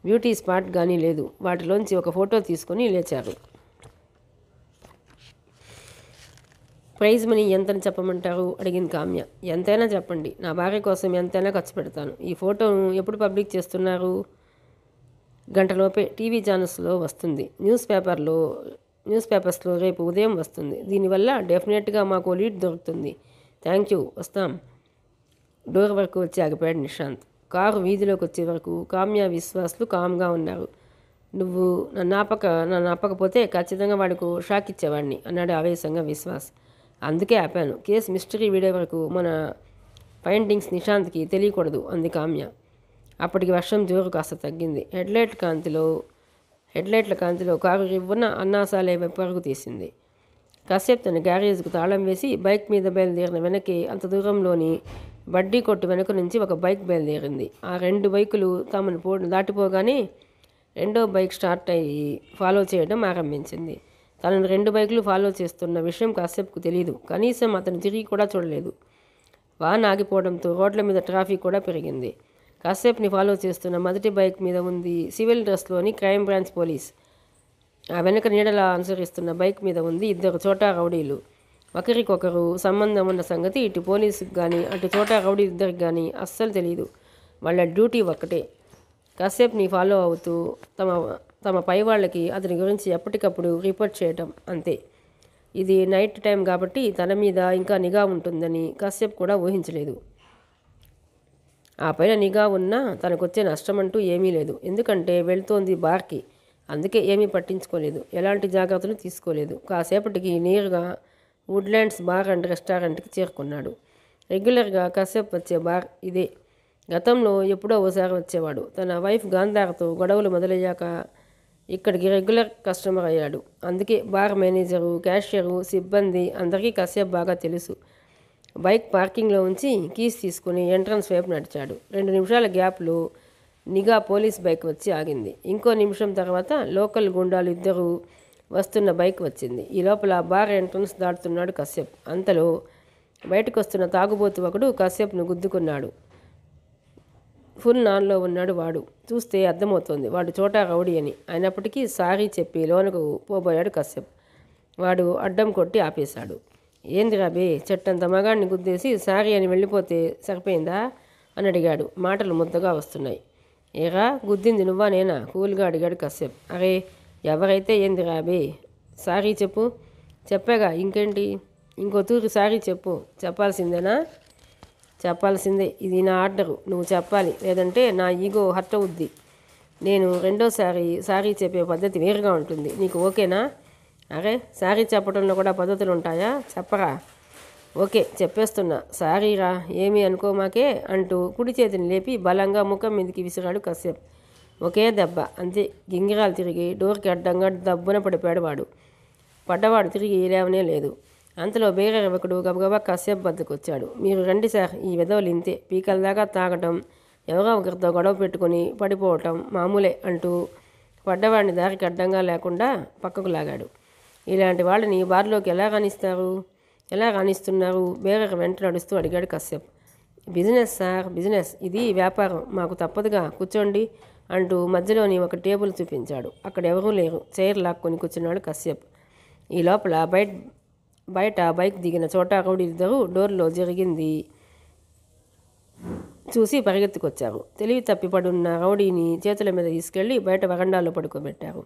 బ్యూటీ స్పాట్ కానీ లేదు. వాటిలోంచి ఒక ఫోటో తీసుకొని లేచారు. ప్రైజ్ మనీ ఎంతని చెప్పమంటారు అడిగింది కామ్య. ఎంతైనా చెప్పండి, నా భార్య కోసం ఎంతైనా ఖర్చు పెడతాను. ఈ ఫోటోను ఎప్పుడు పబ్లిక్ చేస్తున్నారు? గంటలోపే టీవీ ఛానల్స్లో వస్తుంది. న్యూస్ పేపర్స్లో రేపు ఉదయం వస్తుంది. దీనివల్ల డెఫినెట్గా మాకు లీడ్ దొరుకుతుంది. థ్యాంక్ యూ, వస్తాం. డోర్ వరకు వచ్చి ఆగిపోయాడు నిశాంత్. కారు వీధిలోకి వచ్చే వరకు కామ్య, విశ్వాస్లు కామ్గా ఉన్నారు. నువ్వు నన్ను ఆపకపోతే ఖచ్చితంగా వాడికి షాక్ ఇచ్చేవాడిని అన్నాడు ఆవేశంగా విశ్వాస్. అందుకే ఆపాను. కేసు మిస్టరీ వీడే వరకు మన ఫైండింగ్స్ నిశాంత్కి తెలియకూడదు అంది కామ్య. అప్పటికి వర్షం జోరు కాస్త తగ్గింది. హెడ్లైట్ల కాంతిలో కారు రివ్వున అన్నాసాలే పరుగు తీసింది. కాసేపు తన గ్యారేజ్కు తాళం వేసి బైక్ మీద బయలుదేరిన వెనకే అంత దూరంలోని బడ్డీ కొట్టు వెనక నుంచి ఒక బైక్ బయలుదేరింది. ఆ 2 బైకులు తమను దాటిపోగానే రెండో బైక్ స్టార్ట్ అయ్యి ఫాలో చేయడం ఆరంభించింది. తనను 2 బైకులు ఫాలో చేస్తున్న విషయం కాసేపుకు తెలియదు. కనీసం అతను తిరిగి కూడా చూడలేదు. వాన్ ఆగిపోవడంతో రోడ్ల మీద ట్రాఫిక్ కూడా పెరిగింది. కాసేపుని ఫాలో చేస్తున్న మొదటి బైక్ మీద ఉంది సివిల్ డ్రెస్లోని క్రైమ్ బ్రాంచ్ పోలీస్. ఆ వెనక నీడలా అనుసరిస్తున్న బైక్ మీద ఉంది 2 చోటా రౌడీలు. ఒకరికొకరు సంబంధం ఉన్న సంగతి ఇటు పోలీసుకి కానీ అటు చోటా రౌడీ ఇద్దరికి కానీ అస్సలు తెలియదు. వాళ్ళ డ్యూటీ ఒక్కటే, కాసేపుని ఫాలో అవుతూ తమ పై వాళ్ళకి అతని గురించి ఎప్పటికప్పుడు రిపోర్ట్ చేయటం, అంతే. ఇది నైట్ టైం కాబట్టి తన మీద ఇంకా నిఘా ఉంటుందని కాసేపు కూడా ఊహించలేదు. ఆ పైన నిఘా ఉన్నా తనకొచ్చే నష్టం అంటూ ఏమీ లేదు. ఎందుకంటే వెళ్తోంది బార్కి. అందుకే ఏమీ పట్టించుకోలేదు, ఎలాంటి జాగ్రత్తలు తీసుకోలేదు. కాసేపటికి నేరుగా వుడ్లాండ్స్ బార్ అండ్ రెస్టారెంట్కి చేరుకున్నాడు. రెగ్యులర్గా కాసేపు వచ్చే బార్ ఇదే. గతంలో ఎప్పుడో ఓసారి వచ్చేవాడు. తన వైఫ్ గాంధార్తో గొడవలు మొదలయ్యాక ఇక్కడికి రెగ్యులర్ కస్టమర్ అయ్యాడు. అందుకే బార్ మేనేజరు, క్యాషియరు, సిబ్బంది అందరికీ కాసేపు బాగా తెలుసు. బైక్ పార్కింగ్లో ఉంచి కీస్ తీసుకుని ఎంట్రన్స్ వైపు నడిచాడు. 2 నిమిషాల గ్యాప్లో నిఘా పోలీస్ బైక్ వచ్చి ఆగింది. ఇంకో నిమిషం తర్వాత లోకల్ గుండాలు 2 వస్తున్న బైక్ వచ్చింది. ఈ లోపల బార్ ఎంట్రన్స్ దాటుతున్నాడు కశ్యప్. అంతలో బయటకు వస్తున్న తాగుబోతు ఒకడు కశ్యప్ను గుద్దుకున్నాడు. ఫుల్ నాన్లో ఉన్నాడు వాడు. చూస్తే అర్థమవుతోంది వాడు చోటా రౌడీ అని. అయినప్పటికీ సారీ చెప్పి లోనకు పోబోయాడు కశ్యప్. వాడు అడ్డం కొట్టి ఆపేశాడు. ఏందిరా బే, చెట్టంత మగాడిని గుద్దేసి సారీ అని వెళ్ళిపోతే సరిపోయిందా అని అడిగాడు. మాటలు ముద్దగా వస్తున్నాయి. ఏరా, గుద్దింది నువ్వా నేనా? కూల్గా అడిగాడు కశ్యప్. అరే ఎవరైతే ఏందిరా బే, సారీ చెప్పు. చెప్పాగా, ఇంకేంటి? ఇంకో తూరి సారీ చెప్పు. చెప్పాల్సిందేనా? చెప్పాల్సిందే. ఇది నా ఆర్డరు, నువ్వు చెప్పాలి, లేదంటే నా ఈగో హర్ట్ అవుద్ది. నేను రెండోసారి సారీ చెప్పే పద్ధతి వేరుగా ఉంటుంది. నీకు ఓకేనా? అరే, సారీ చెప్పడంలో కూడా పద్ధతులు ఉంటాయా? చెప్పరా? ఓకే, చెప్పేస్తున్నా. సారీరా, ఏమీ అనుకోమాకే అంటూ కుడి చేతిని లేపి బలంగా ముఖం మీదకి విసిరాడు కశ్యప్. ఒకే దెబ్బ, అంతే. గింగిరాలు తిరిగి డోర్కి అడ్డంగా దబ్బున పడిపోయాడు వాడు. పడ్డవాడు తిరిగి లేవనే లేదు. అంతలో వేరే యువకుడు గబగబా కశ్యప్ వద్దకు వచ్చాడు. మీరు రండి సార్, ఈ విధవలు ఇంతే. పీకల దాకా తాగటం, ఎవరో ఒకరితో గొడవ పెట్టుకుని పడిపోవటం మామూలే అంటూ పడ్డవాడిని దారికి అడ్డంగా లేకుండా పక్కకు లాగాడు. ఇలాంటి వాళ్ళని బార్లోకి ఎలా రాణిస్తున్నారు? బేరర్ వెంట నడుస్తూ అడిగాడు కశ్యప్. Business sir, business. ఇది వ్యాపారం, మాకు తప్పదుగా, కూర్చోండి అంటూ మధ్యలోని ఒక టేబుల్ చూపించాడు. అక్కడ ఎవరూ లేరు. చైర్ లాక్కొని కూర్చున్నాడు కశ్యప్. ఈ లోపల బయట బైక్ దిగిన చోటా రౌడీలిద్దరూ డోర్లో జరిగింది చూసి పరిగెత్తుకొచ్చారు. తెలివి తప్పిపడున్న రౌడీని చేతుల మీద తీసుకెళ్లి బయట వరండాలో పడుకోబెట్టారు.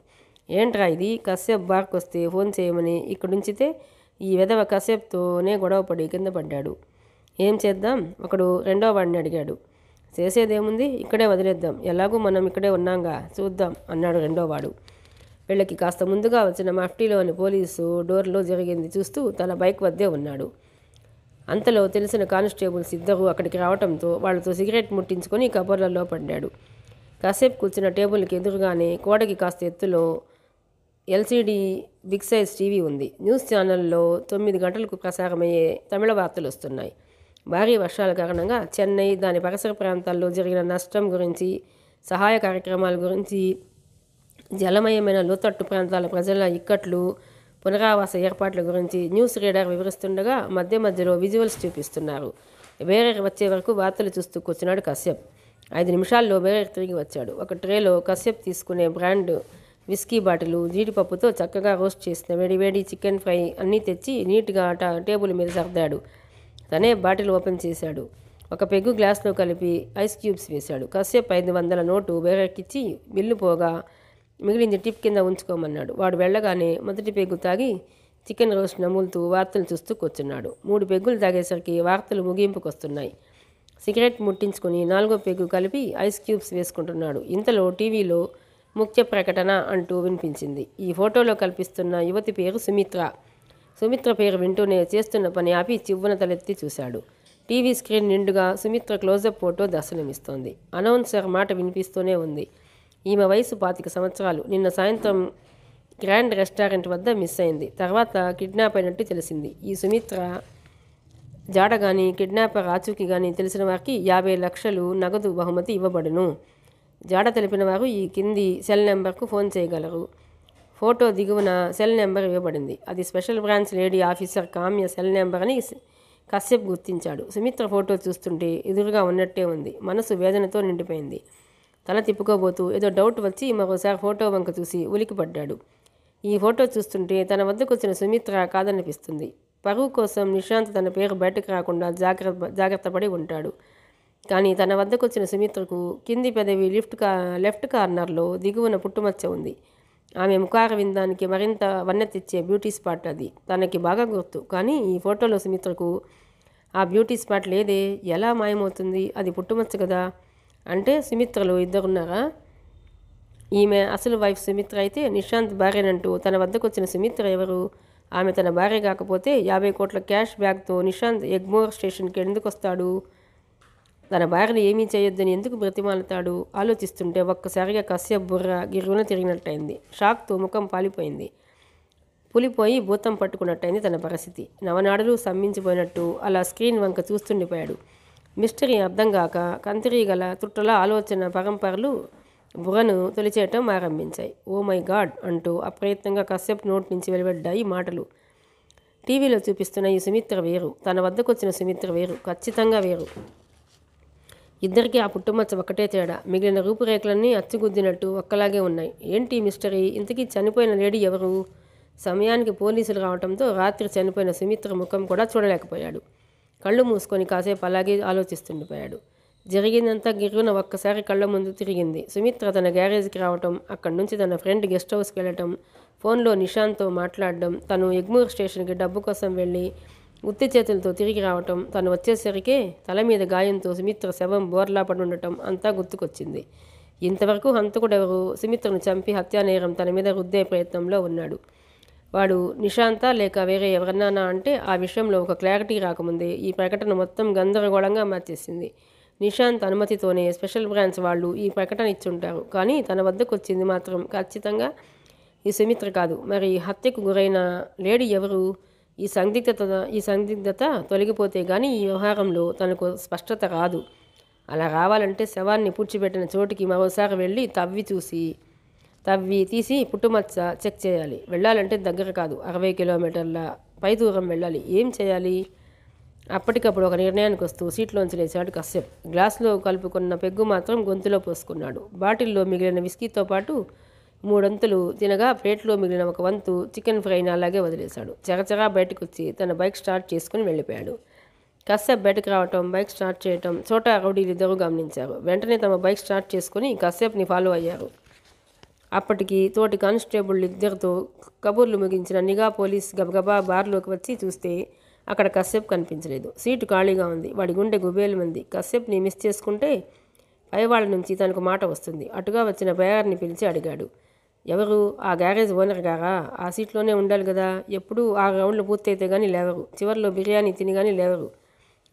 ఏంట్రా ఇది? కశ్యప్ బార్కు వస్తే ఫోన్ చేయమని ఇక్కడుంచితే ఈ వెధవ కశ్యప్తోనే గొడవపడి కింద పడ్డాడు. ఏం చేద్దాం? ఒకడు రెండో వాడిని అడిగాడు. చేసేదేముంది, ఇక్కడే వదిలేద్దాం, ఎలాగూ మనం ఇక్కడే ఉన్నాంగా, చూద్దాం అన్నాడు రెండోవాడు. వీళ్ళకి కాస్త ముందుగా వచ్చిన మఫ్టీలోని పోలీసు డోర్లో జరిగింది చూస్తూ తన బైక్ వద్దే ఉన్నాడు. అంతలో తెలిసిన కానిస్టేబుల్స్ ఇద్దరు అక్కడికి రావడంతో వాళ్లతో సిగరెట్ ముట్టించుకొని కబర్లలో పడ్డాడు. కాసేపు కూర్చున్న టేబుల్కి ఎదురుగానే గోడకి కాస్త ఎత్తులో ఎల్సీడీ బిగ్ సైజ్ టీవీ ఉంది. న్యూస్ ఛానల్లో 9 గంటలకు ప్రసారమయ్యే తమిళ వార్తలు వస్తున్నాయి. భారీ వర్షాల కారణంగా చెన్నై, దాని పరిసర ప్రాంతాల్లో జరిగిన నష్టం గురించి, సహాయ కార్యక్రమాల గురించి, జలమయమైన లోతట్టు ప్రాంతాల ప్రజల ఇక్కట్లు, పునరావాస ఏర్పాట్ల గురించి న్యూస్ రీడర్ వివరిస్తుండగా మధ్య మధ్యలో విజువల్స్ చూపిస్తున్నారు. బేరర్ వచ్చే వరకు వార్తలు చూస్తూ కూర్చున్నాడు కశ్యప్. 5 నిమిషాల్లో బేరర్ తిరిగి వచ్చాడు. ఒక ట్రేలో కశ్యప్ తీసుకునే బ్రాండ్ విస్కీ బాటిలు, జీడిపప్పుతో చక్కగా రోస్ట్ చేసిన వేడివేడి చికెన్ ఫ్రై అన్నీ తెచ్చి నీట్గా టేబుల్ మీద సర్దాడు. తనే బాటిల్ ఓపెన్ చేశాడు. ఒక పెగ్గు గ్లాస్లో కలిపి ఐస్ క్యూబ్స్ వేశాడు. కశ్యప్ 500 నోటు బేరర్కిచ్చి బిల్లు పోగా మిగిలింది టిప్ కింద ఉంచుకోమన్నాడు. వాడు వెళ్ళగానే మొదటి పెగ్గు తాగి చికెన్ రోస్ట్ నములుతూ వార్తలు చూస్తూ కూర్చున్నాడు. 3 పెగ్గులు తాగేసరికి వార్తలు ముగింపుకొస్తున్నాయి. సిగరెట్ ముట్టించుకుని 4వ పెగ్గు కలిపి ఐస్ క్యూబ్స్ వేసుకుంటున్నాడు. ఇంతలో టీవీలో ముఖ్య ప్రకటన అంటూ వినిపించింది. ఈ ఫోటోలో కల్పిస్తున్న యువతి పేరు సుమిత్ర. సుమిత్ర పేరు వింటూనే చేస్తున్న పని ఆపి చివ్వున తలెత్తి చూశాడు. టీవీ స్క్రీన్ నిండుగా సుమిత్ర క్లోజప్ ఫోటో దర్శనమిస్తోంది. అనౌన్సర్ మాట వినిపిస్తూనే ఉంది. ఈమె వయసు 25 సంవత్సరాలు. నిన్న సాయంత్రం గ్రాండ్ రెస్టారెంట్ వద్ద మిస్ అయింది. తర్వాత కిడ్నాప్ అయినట్టు తెలిసింది. ఈ సుమిత్ర జాడ కానీ కిడ్నాపర్ ఆచూకీ కానీ తెలిసిన వారికి 50 లక్షలు నగదు బహుమతి ఇవ్వబడును. జాడ తెలిపిన వారు ఈ కింది సెల్ నెంబర్కు ఫోన్ చేయగలరు. ఫోటో దిగువన సెల్ నెంబర్ ఇవ్వబడింది. అది special branch lady officer Kamya cell number అని కశ్యప్ గుర్తించాడు. సుమిత్ర ఫోటో చూస్తుంటే ఎదురుగా ఉన్నట్టే ఉంది. మనసు వేదనతో నిండిపోయింది. తల తిప్పుకోబోతూ ఏదో డౌట్ వచ్చి మరోసారి ఫోటో వంక చూసి ఉలికిపడ్డాడు. ఈ ఫోటో చూస్తుంటే తన వద్దకు వచ్చిన సుమిత్ర కాదనిపిస్తుంది. పరువు కోసం నిశాంత్ తన పేరు బయటకు రాకుండా జాగ్రత్త పడి ఉంటాడు. కానీ తన వద్దకు వచ్చిన సుమిత్రకు కింది పెదవి లెఫ్ట్ కార్నర్లో దిగువన పుట్టుమచ్చ ఉంది. ఆమె ముఖార విందానికి మరింత వన్నె తెచ్చే బ్యూటీ స్పాట్ అది. తనకి బాగా గుర్తు. కానీ ఈ ఫోటోలో సుమిత్రకు ఆ బ్యూటీ స్పాట్ లేదే. ఎలా మాయమవుతుంది? అది పుట్టుమచ్చ కదా. అంటే సుమిత్రలు ఇద్దరున్నారా? ఈమె అసలు వైఫ్ సుమిత్ర అయితే నిశాంత్ భార్యనంటూ తన వద్దకు వచ్చిన సుమిత్ర ఎవరు? ఆమె తన భార్య కాకపోతే 50 కోట్ల క్యాష్ బ్యాగ్తో నిశాంత్ ఎగ్మోర్ స్టేషన్కి ఎందుకు వస్తాడు? తన భార్యను ఏమీ చేయొద్దని ఎందుకు బ్రతిమాలతాడు? ఆలోచిస్తుంటే ఒక్కసారిగా కశ్యప్ బుర్ర గిర్రున తిరిగినట్టయింది. షాక్తో ముఖం పాలిపోయింది. పులిపోయి భూతం పట్టుకున్నట్టయింది తన పరిస్థితి. నవనాడులు స్తంభించిపోయినట్టు అలా స్క్రీన్ వంక చూస్తుండిపోయాడు. మిస్టరీ అర్థం కాక కంతిరీగల తుట్టల ఆలోచన పరంపరలు బుర్రను తొలిచేయటం ఆరంభించాయి. ఓ మై గాడ్ అంటూ అప్రయత్నంగా కశ్యప్ నోటి నుంచి వెలువడ్డాయి మాటలు. టీవీలో చూపిస్తున్న ఈ సుమిత్ర వేరు, తన వద్దకు వచ్చిన సుమిత్ర వేరు, ఖచ్చితంగా వేరు. ఇద్దరికీ ఆ పుట్టుమచ్చ ఒకటే తేడా. మిగిలిన రూపురేఖలన్నీ అచ్చుగుద్దినట్టు ఒక్కలాగే ఉన్నాయి. ఏంటి మిస్టరీ? ఇంతకీ చనిపోయిన లేడీ ఎవరు? సమయానికి పోలీసులు రావడంతో రాత్రి చనిపోయిన సుమిత్ర ముఖం కూడా చూడలేకపోయాడు. కళ్ళు మూసుకొని కాసేపు అలాగే ఆలోచిస్తుండిపోయాడు. జరిగిందంతా గిర్రున ఒక్కసారి కళ్ళ ముందు తిరిగింది. సుమిత్ర తన గ్యారేజ్కి రావటం, అక్కడి నుంచి తన ఫ్రెండ్ గెస్ట్ హౌస్కి వెళ్ళటం, ఫోన్లో నిశాంత్తో మాట్లాడడం, తను ఎగ్మూర్ స్టేషన్కి డబ్బు కోసం వెళ్ళి ఉత్తి చేతులతో తిరిగి రావటం, తను వచ్చేసరికే తల మీద గాయంతో సుమిత్ర శవం బోర్లా పడి ఉండటం అంతా గుర్తుకొచ్చింది. ఇంతవరకు హంతకుడెవరు? సుమిత్రను చంపి హత్యానేరం తన మీద రుద్దే ప్రయత్నంలో ఉన్నాడు. వాడు నిశాంతా లేక వేరే ఎవరన్నానా అంటే ఆ విషయంలో ఒక క్లారిటీ రాకముందే ఈ ప్రకటన మొత్తం గందరగోళంగా మార్చేసింది. నిశాంత్ అనుమతితోనే స్పెషల్ బ్రాంచ్ వాళ్ళు ఈ ప్రకటన ఇచ్చుంటారు. కానీ తన వద్దకు వచ్చింది మాత్రం ఖచ్చితంగా ఈ సుమిత్ర కాదు. మరి హత్యకు గురైన లేడీ ఎవరు? ఈ సందిగ్ధత తొలగిపోతే కానీ ఈ వ్యవహారంలో తనకు స్పష్టత రాదు. అలా రావాలంటే శవాన్ని పూడ్చిపెట్టిన చోటికి మరోసారి వెళ్ళి తవ్వి చూసి తవ్వి తీసి పుట్టుమచ్చ చెక్ చేయాలి. వెళ్ళాలంటే దగ్గర కాదు, 60 కిలోమీటర్ల పై దూరం వెళ్ళాలి. ఏం చేయాలి? అప్పటికప్పుడు ఒక నిర్ణయానికి వస్తూ సీట్లోంచి లేచాడు కశ్యప్. గ్లాసులో కలుపుకున్న పెగ్గు మాత్రం గొంతులో పోసుకున్నాడు. బాటిల్లో మిగిలిన విస్కీతో పాటు 3 వంతులు తినగా ప్లేట్లో మిగిలిన 1 వంతు చికెన్ ఫ్రైని అలాగే వదిలేశాడు. చకచకా బయటకు వచ్చి తన బైక్ స్టార్ట్ చేసుకుని వెళ్ళిపోయాడు. కశ్యప్ బయటకు రావటం, బైక్ స్టార్ట్ చేయటం చోటా రౌడీలిద్దరూ గమనించారు. వెంటనే తమ బైక్ స్టార్ట్ చేసుకుని కశ్యప్ని ఫాలో అయ్యారు. అప్పటికి తోటి కానిస్టేబుల్ ఇద్దరితో కబుర్లు ముగించిన నిఘా పోలీస్ గబగబా బార్లోకి వచ్చి చూస్తే అక్కడ కశ్యప్ కనిపించలేదు. సీటు ఖాళీగా ఉంది. వాడి గుండె గుబేలమంది. కశ్యప్ని మిస్ చేసుకుంటే పైవాళ్ళ నుంచి తనకు మాట వస్తుంది. అటుగా వచ్చిన బేయర్ని పిలిచి అడిగాడు, ఎవరు? ఆ గ్యారేజ్ ఓనర్ గారా? ఆ సీట్లోనే ఉండాలి కదా. ఎప్పుడు 6 రౌండ్లు పూర్తయితే కానీ లేవరు. చివరిలో బిర్యానీ తిని కానీ లేవరు.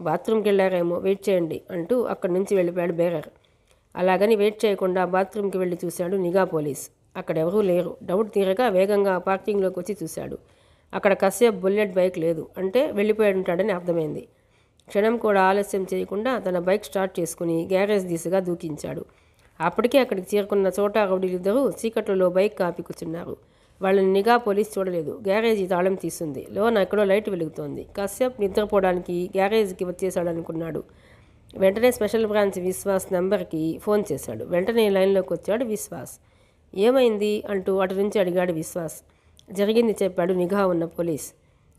బాత్రూమ్కి వెళ్ళారేమో, వెయిట్ చేయండి అంటూ అక్కడి నుంచి వెళ్ళిపోయాడు బేరర్. అలాగని వెయిట్ చేయకుండా బాత్రూమ్కి వెళ్ళి చూశాడు నిఘా పోలీస్. అక్కడెవరూ లేరు. డౌట్ తీరక వేగంగా పార్కింగ్లోకి వచ్చి చూశాడు. అక్కడ కశ్యప్ బుల్లెట్ బైక్ లేదు. అంటే వెళ్ళిపోయి ఉంటాడని అర్థమైంది. క్షణం కూడా ఆలస్యం చేయకుండా తన బైక్ స్టార్ట్ చేసుకుని గ్యారేజ్ దిశగా దూకించాడు. అప్పటికే అక్కడికి చేరుకున్న చోటా రౌడీలిద్దరూ చీకట్లలో బైక్ కాపి కూర్చున్నారు. వాళ్ళని నిఘా పోలీస్ చూడలేదు. గ్యారేజీ తాళం తీస్తుంది. లోన ఎక్కడో లైట్ వెలుగుతోంది. కశ్యప్ నిద్రపోవడానికి గ్యారేజ్కి వచ్చేశాడనుకున్నాడు. వెంటనే స్పెషల్ బ్రాంచ్ విశ్వాస్ నెంబర్కి ఫోన్ చేశాడు. వెంటనే లైన్లోకి వచ్చాడు విశ్వాస్. ఏమైంది అంటూ అటు నుంచి అడిగాడు విశ్వాస్. జరిగింది చెప్పాడు నిఘా ఉన్న పోలీస్.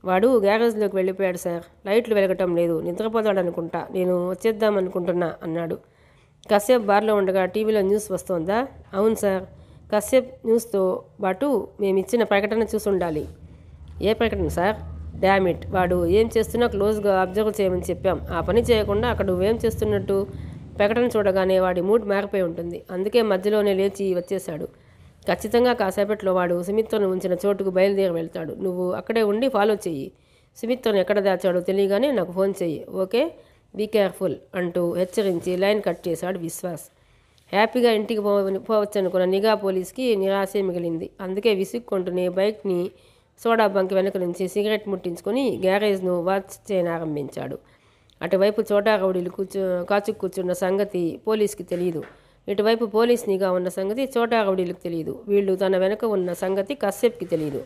వాడు గ్యారేజ్లోకి వెళ్ళిపోయాడు సార్. లైట్లు వెలగటం లేదు. నిద్రపోతాడనుకుంటా. నేను వచ్చేద్దామనుకుంటున్నా అన్నాడు. కశ్యప్ బార్లో ఉండగా టీవీలో న్యూస్ వస్తోందా? అవును సార్. కశ్యప్ న్యూస్తో పాటు మేమిచ్చిన ప్రకటన చూసుండాలి. ఏ ప్రకటన సార్? డామిట్, వాడు ఏం చేస్తున్నా క్లోజ్గా అబ్జర్వ్ చేయమని చెప్పాం. ఆ పని చేయకుండా అక్కడ నువ్వేం చేస్తున్నట్టు ప్రకటన చూడగానే వాడి మూడ్ మారిపోయి ఉంటుంది. అందుకే మధ్యలోనే లేచి వచ్చేశాడు. ఖచ్చితంగా కాసేపట్లో వాడు సుమిత్రను ఉంచిన చోటుకు బయలుదేరి వెళ్తాడు. నువ్వు అక్కడే ఉండి ఫాలో చెయ్యి. సుమిత్రను ఎక్కడ దాచాడో తెలియగానే నాకు ఫోన్ చెయ్యి. ఓకే, బీ కేర్ఫుల్ అంటూ హెచ్చరించి లైన్ కట్ చేశాడు విశ్వాస్. హ్యాపీగా ఇంటికి పోవచ్చనుకున్న నిఘా పోలీస్కి నిరాశే మిగిలింది. అందుకే విసుక్కుంటూనే బైక్ని సోడా బంక్ వెనక నుంచి సిగరెట్ ముట్టించుకొని గ్యారేజ్ను వాచ్ చేయనారంభించాడు. అటువైపు చోటా రౌడీలు కాచుకు కూర్చున్న సంగతి పోలీస్కి తెలియదు. ఇటువైపు పోలీస్ నిఘా ఉన్న సంగతి చోటా రౌడీలకు తెలియదు. వీళ్ళు తన వెనక ఉన్న సంగతి కశ్యప్కి తెలియదు.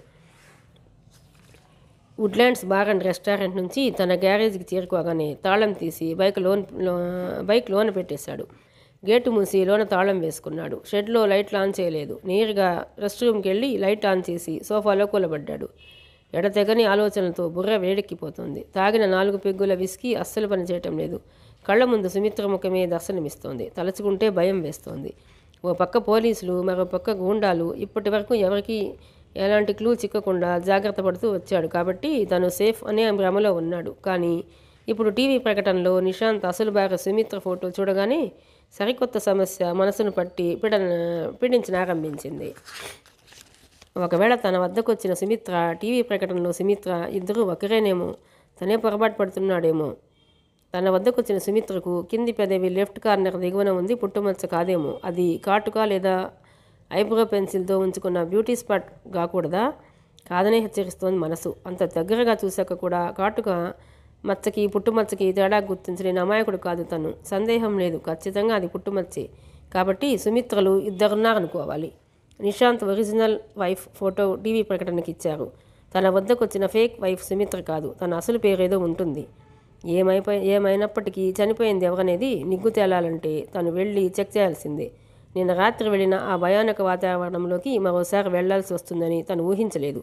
వుడ్లాండ్స్ బార్ అండ్ రెస్టారెంట్ నుంచి తన గ్యారేజ్కి చేరుకోగానే తాళం తీసి బైక్ లోన పెట్టేశాడు. గేటు మూసి లోన తాళం వేసుకున్నాడు. షెడ్లో లైట్లు ఆన్ చేయలేదు. నేరుగా రెస్ట్ రూమ్కి వెళ్ళి లైట్ ఆన్ చేసి సోఫాలో కూలబడ్డాడు. ఎడతెగని ఆలోచనలతో బుర్ర వేడెక్కిపోతుంది. తాగిన 4 పెగ్గుల విస్కీ అస్సలు పనిచేయటం లేదు. కళ్ళ ముందు సుమిత్ర ముఖమే దర్శనమిస్తోంది. తలుచుకుంటే భయం వేస్తోంది. ఓ పక్క పోలీసులు, మరో పక్క గూండాలు. ఇప్పటి వరకు ఎవరికి ఎలాంటి క్లూ చిక్కకుండా జాగ్రత్త పడుతూ వచ్చాడు కాబట్టి తను సేఫ్ అనే భ్రమలో ఉన్నాడు. కానీ ఇప్పుడు టీవీ ప్రకటనలో నిశాంత్ అసలు భార్య సుమిత్ర ఫోటో చూడగానే సరికొత్త సమస్య మనసును పట్టి పీడించనారంభించింది. ఒకవేళ తన వద్దకు వచ్చిన సుమిత్ర, టీవీ ప్రకటనలో సుమిత్ర ఇద్దరూ ఒకరేనేమో. తనే పొరపాటు పడుతున్నాడేమో. తన వద్దకు వచ్చిన సుమిత్రకు కింది పెదవి లెఫ్ట్ కార్నర్ దిగువన ఉంది పుట్టుమచ్చ కాదేమో. అది కాటుక లేదా ఐబ్రో పెన్సిల్తో ఉంచుకున్న బ్యూటీ స్పాట్ కాకూడదా? కాదనే హెచ్చరిస్తోంది మనసు. అంత దగ్గరగా చూశాక కూడా కాటుక మచ్చకి పుట్టుమచ్చకి తేడా గుర్తించలేని అమాయకుడు కాదు తను. సందేహం లేదు, ఖచ్చితంగా అది పుట్టుమచ్చే. కాబట్టి సుమిత్రలు ఇద్దరున్నారనుకోవాలి. Nishant original wife photo TV ప్రకటనకి ఇచ్చారు. తన వద్దకు వచ్చిన ఫేక్ వైఫ్ సుమిత్ర కాదు. తన అసలు పేరేదో ఉంటుంది. ఏమైనప్పటికీ చనిపోయింది ఎవరనేది నిగ్గు తేలాలంటే తను వెళ్ళి చెక్ చేయాల్సిందే. నిన్న రాత్రి వెళ్ళిన ఆ భయానక వాతావరణంలోకి మరోసారి వెళ్లాల్సి వస్తుందని తను ఊహించలేదు.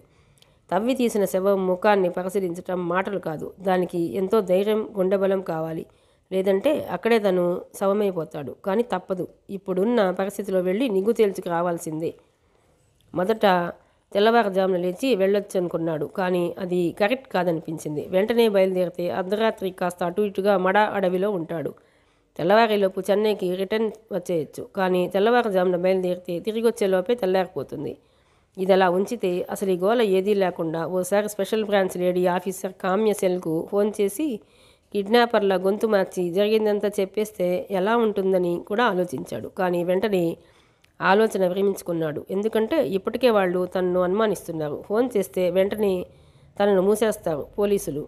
తవ్వి తీసిన శవం ముఖాన్ని పరిశీలించటం మాటలు కాదు. దానికి ఎంతో ధైర్యం, గుండెబలం కావాలి. లేదంటే అక్కడే తను శవమైపోతాడు. కానీ తప్పదు. ఇప్పుడున్న పరిస్థితిలో వెళ్ళి నిగ్గు తేల్చుకు రావాల్సిందే. మొదట తెల్లవారుజామున లేచి వెళ్ళొచ్చు అనుకున్నాడు. కానీ అది కరెక్ట్ కాదనిపించింది. వెంటనే బయలుదేరితే అర్ధరాత్రి కాస్త అటు ఇటుగా మడ అడవిలో ఉంటాడు. తెల్లవారిలోపు చెన్నైకి రిటర్న్ వచ్చేయచ్చు. కానీ తెల్లవారుజామున బయలుదేరితే తిరిగి వచ్చేలోపే తెల్లారిపోతుంది. ఇది అలా ఉంచితే అసలు ఈ గోల ఏదీ లేకుండా ఓసారి స్పెషల్ బ్రాంచ్ లేడీ ఆఫీసర్ కామ్య సెల్కు ఫోన్ చేసి కిడ్నాపర్ల గొంతు మార్చి జరిగిందంతా చెప్పేస్తే ఎలా ఉంటుందని కూడా ఆలోచించాడు. కానీ వెంటనే ఆలోచన విరమించుకున్నాడు. ఎందుకంటే ఇప్పటికే వాళ్ళు తనను అనుమానిస్తున్నారు. ఫోన్ చేస్తే వెంటనే తనను మూసేస్తారు పోలీసులు.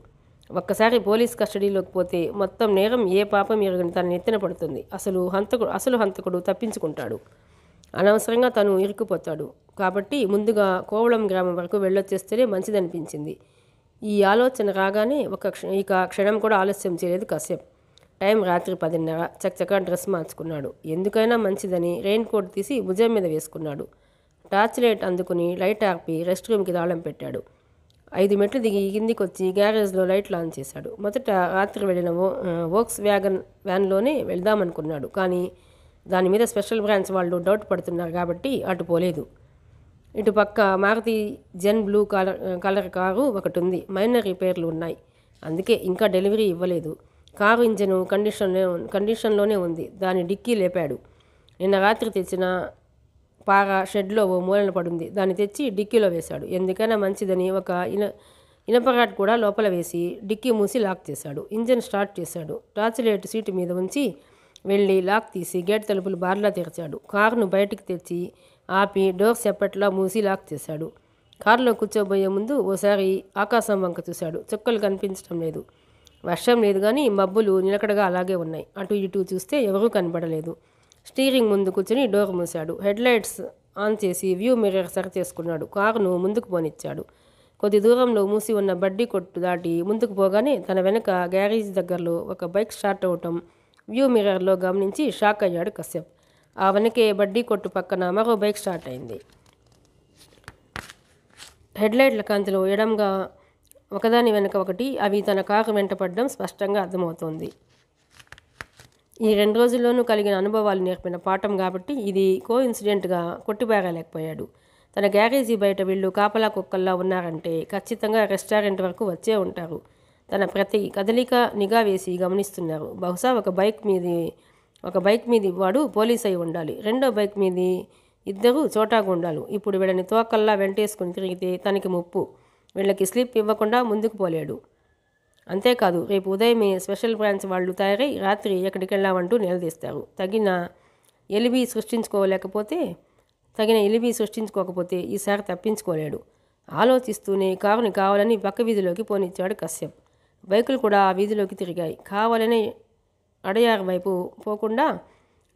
ఒక్కసారి పోలీస్ కస్టడీలోకి పోతే మొత్తం నేరం ఏ పాపం ఎరుగని తన నెత్తిన పడుతుంది. అసలు హంతకుడు తప్పించుకుంటాడు. అనవసరంగా తను ఇరుక్కుపోతాడు. కాబట్టి ముందుగా కోవళం గ్రామం వరకు వెళ్ళొచ్చేస్తేనే మంచిదనిపించింది. ఈ ఆలోచన రాగానే ఇక క్షణం కూడా ఆలస్యం చేయలేదు కశ్యప్. టైం రాత్రి 10:30. చకచకా డ్రెస్ మార్చుకున్నాడు. ఎందుకైనా మంచిదని రెయిన్ కోట్ తీసి భుజం మీద వేసుకున్నాడు. టార్చ్ లైట్ అందుకుని లైట్ ఆర్పి రెస్ట్ రూమ్కి తాళం పెట్టాడు. 5 మెట్లు దిగి కిందికి వచ్చి గ్యారేజ్లో లైట్లు ఆన్ చేశాడు. మొదట రాత్రి వెళ్ళిన వోక్స్ వ్యాన్లోనే వెళ్దామనుకున్నాడు. కానీ దాని మీద స్పెషల్ బ్రాంచ్ వాళ్ళు డౌట్ పడుతున్నారు కాబట్టి అటు పోలేదు. ఇటు పక్క మారుతి జెన్ బ్లూ కలర్ కారు ఒకటి ఉంది. మైనర్ రిపేర్లు ఉన్నాయి. అందుకే ఇంకా డెలివరీ ఇవ్వలేదు. కారు ఇంజను కండిషన్లోనే ఉంది. దాని డిక్కీ లేపాడు. నిన్న రాత్రి తెచ్చిన పార షెడ్లో ఓ మూలన పడుంది. దాన్ని తెచ్చి డిక్కీలో వేశాడు. ఎందుకైనా మంచిదని ఒక ఇనపరాట్ కూడా లోపల వేసి డిక్కీ మూసి లాక్ చేశాడు. ఇంజన్ స్టార్ట్ చేశాడు. టార్చ్ లైట్ సీటు మీద ఉంచి వెళ్ళి లాక్ తీసి గేట్ తలుపులు బార్లా తెరిచాడు. కారును బయటికి తెచ్చి ఆపి డోర్స్ ఎప్పట్లా మూసి లాక్ చేశాడు. కారులో కూర్చోబోయే ముందు ఓసారి ఆకాశం వంక చూశాడు. చుక్కలు కనిపించడం లేదు. వర్షం లేదు కానీ మబ్బులు నిలకడగా అలాగే ఉన్నాయి. అటు ఇటు చూస్తే ఎవరూ కనబడలేదు. స్టీరింగ్ ముందు కూర్చుని డోర్ మూశాడు. హెడ్లైట్స్ ఆన్ చేసి వ్యూ మిర్రర్ సరి చేసుకున్నాడు. కారును ముందుకు పోనిచ్చాడు. కొద్ది దూరంలో మూసి ఉన్న బడ్డీ కొట్టు దాటి ముందుకు పోగానే తన వెనక గ్యారేజ్ దగ్గరలో ఒక బైక్ స్టార్ట్ అవటం వ్యూ మిర్రర్లో గమనించి షాక్ అయ్యాడు కశ్యప్. ఆ వెనకే బడ్డీ కొట్టు పక్కన మరో బైక్ స్టార్ట్ అయింది. హెడ్లైట్ల కాంతిలో ఎడంగా ఒకదాని వెనక ఒకటి అవి తన కారు వెంట పడడం స్పష్టంగా అర్థమవుతోంది. ఈ 2 రోజుల్లోనూ కలిగిన అనుభవాలు నేర్పిన పాఠం కాబట్టి ఇది కోఇన్సిడెంట్గా కొట్టిపారలేకపోయాడు. తన గ్యారేజీ బయట వీళ్ళు కాపలా కుక్కల్లా ఉన్నారంటే ఖచ్చితంగా రెస్టారెంట్ వరకు వచ్చే ఉంటారు. తన ప్రతి కదలిక నిఘా వేసి గమనిస్తున్నారు. బహుశా ఒక బైక్ మీది వాడు పోలీస్ అయి ఉండాలి. రెండో బైక్ మీది ఇద్దరు చోటాగుండాలు. ఇప్పుడు వీళ్ళని తోకల్లా వెంటేసుకుని తిరిగితే తనకి ముప్పు. వీళ్ళకి స్లిప్ ఇవ్వకుండా ముందుకు పోలేడు. అంతేకాదు రేపు ఉదయమే స్పెషల్ బ్రాంచ్ వాళ్ళు తయారై రాత్రి ఎక్కడికి వెళ్ళామంటూ నిలదీస్తారు. తగిన ఎలిబి సృష్టించుకోకపోతే ఈసారి తప్పించుకోలేడు. ఆలోచిస్తూనే కారుని కావాలని పక్క వీధిలోకి పోనిచ్చాడు కశ్యప్. బైకులు కూడా ఆ వీధిలోకి తిరిగాయి. కావాలని అడయార్ వైపు పోకుండా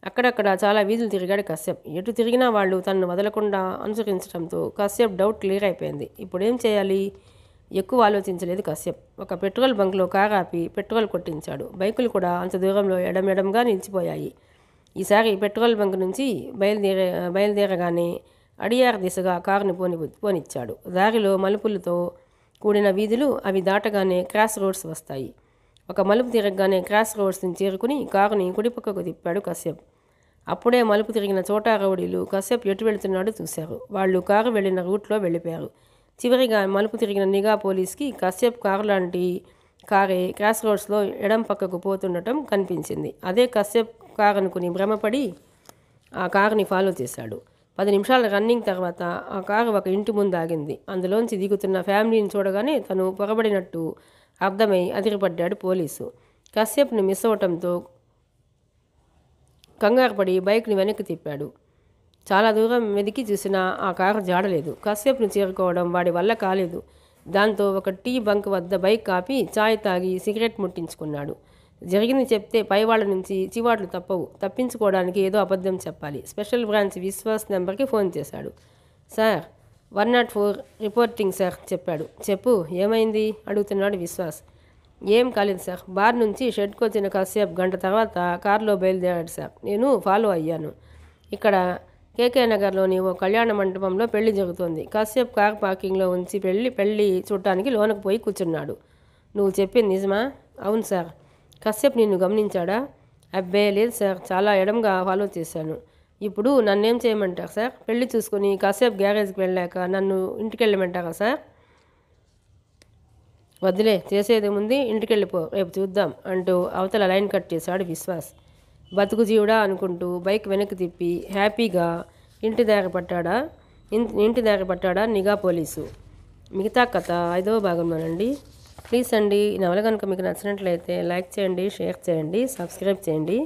అక్కడక్కడ చాలా వీధులు తిరిగాడు కశ్యప్. ఎటు తిరిగినా వాళ్ళు తనను వదలకుండా అనుసరించడంతో కశ్యప్ డౌట్ క్లియర్ అయిపోయింది. ఇప్పుడేం చేయాలి? ఎక్కువ ఆలోచించలేదు కశ్యప్. ఒక పెట్రోల్ బంక్లో కారు ఆపి పెట్రోల్ కొట్టించాడు. బైకులు కూడా అంత దూరంలో ఎడమెడంగా నిలిచిపోయాయి. ఈసారి పెట్రోల్ బంక్ నుంచి బయలుదేరగానే అడియార్ దిశగా కారుని పోనిచ్చాడు. దారిలో మలుపులతో కూడిన వీధులు. అవి దాటగానే క్రాస్ రోడ్స్ వస్తాయి. ఒక మలుపు తిరగగానే క్రాస్ రోడ్స్ని చేరుకుని కారుని కుడిపక్కకు తిప్పాడు కశ్యప్. అప్పుడే మలుపు తిరిగిన చోటా రౌడీలు కశ్యప్ ఎటు వెళుతున్నాడో చూశారు. వాళ్ళు కారు వెళ్ళిన రూట్లో వెళ్ళిపోయారు. చివరిగా మలుపు తిరిగిన నిఘా పోలీస్కి కశ్యప్ కారు లాంటి కారే క్రాస్ రోడ్స్లో ఎడం పక్కకు పోతుండటం కనిపించింది. అదే కశ్యప్ కారు అనుకుని భ్రమపడి ఆ కారుని ఫాలో చేశాడు. 10 నిమిషాల రన్నింగ్ తర్వాత ఆ కారు ఒక ఇంటి ముందు ఆగింది. అందులోంచి దిగుతున్న ఫ్యామిలీని చూడగానే తను పొరబడినట్టు అర్థమై అదిరిపడ్డాడు పోలీసు. కశ్యప్ని మిస్ అవటంతో కంగారుపడి బైక్ని వెనక్కి తిప్పాడు. చాలా దూరం వెతికి చూసినా ఆ కారు జాడలేదు. కశ్యప్ను చేరుకోవడం వాడి వల్ల కాలేదు. దాంతో ఒక టీ బంక్ వద్ద బైక్ ఆపి చాయ్ తాగి సిగరెట్ ముట్టించుకున్నాడు. జరిగింది చెప్తే పైవాళ్ళ నుంచి చివాట్లు తప్పవు. తప్పించుకోవడానికి ఏదో అబద్ధం చెప్పాలి. స్పెషల్ బ్రాంచ్ విశ్వాస్ నెంబర్కి ఫోన్ చేశాడు. సార్ 104 రిపోర్టింగ్ సార్ చెప్పాడు. చెప్పు ఏమైంది అడుగుతున్నాడు విశ్వాస్. ఏం కాలేదు సార్. బార్ నుంచి షెడ్కి వచ్చిన కశ్యప్ గంట తర్వాత కారులో బయలుదేరాడు సార్. నేను ఫాలో అయ్యాను. ఇక్కడ కేకే నగర్లోని ఓ కళ్యాణ మండపంలో పెళ్లి జరుగుతోంది. కశ్యప్ కార్ పార్కింగ్లో ఉంచి పెళ్లి చూడటానికి లోనకు పోయి కూర్చున్నాడు. నువ్వు చెప్పింది నిజమా? అవును సార్. కశ్యప్ నిన్ను గమనించాడా? అబ్బే లేదు సార్. చాలా ఎడంగా ఫాలో చేశాను. ఇప్పుడు నన్నేం చేయమంటారు సార్? పెళ్లి చూసుకుని కశ్యప్ గ్యారేజ్కి వెళ్ళాక నన్ను ఇంటికి వెళ్ళమంటారా సార్? వద్దులే, చేసేది ముందు ఇంటికి వెళ్ళిపో, రేపు చూద్దాం అంటూ అవతల లైన్ కట్ చేశాడు విశ్వాస్. బతుకు జీవుడా అనుకుంటూ బైక్ వెనక్కి తిప్పి హ్యాపీగా ఇంటి దారి పట్టాడా నిఘా పోలీసు. మిగతా కథ 5వ భాగంలోనండి. ప్లీజ్ అండి, ఈ నవల కనుక మీకు నచ్చినట్లయితే లైక్ చేయండి, షేర్ చేయండి, సబ్స్క్రైబ్ చేయండి.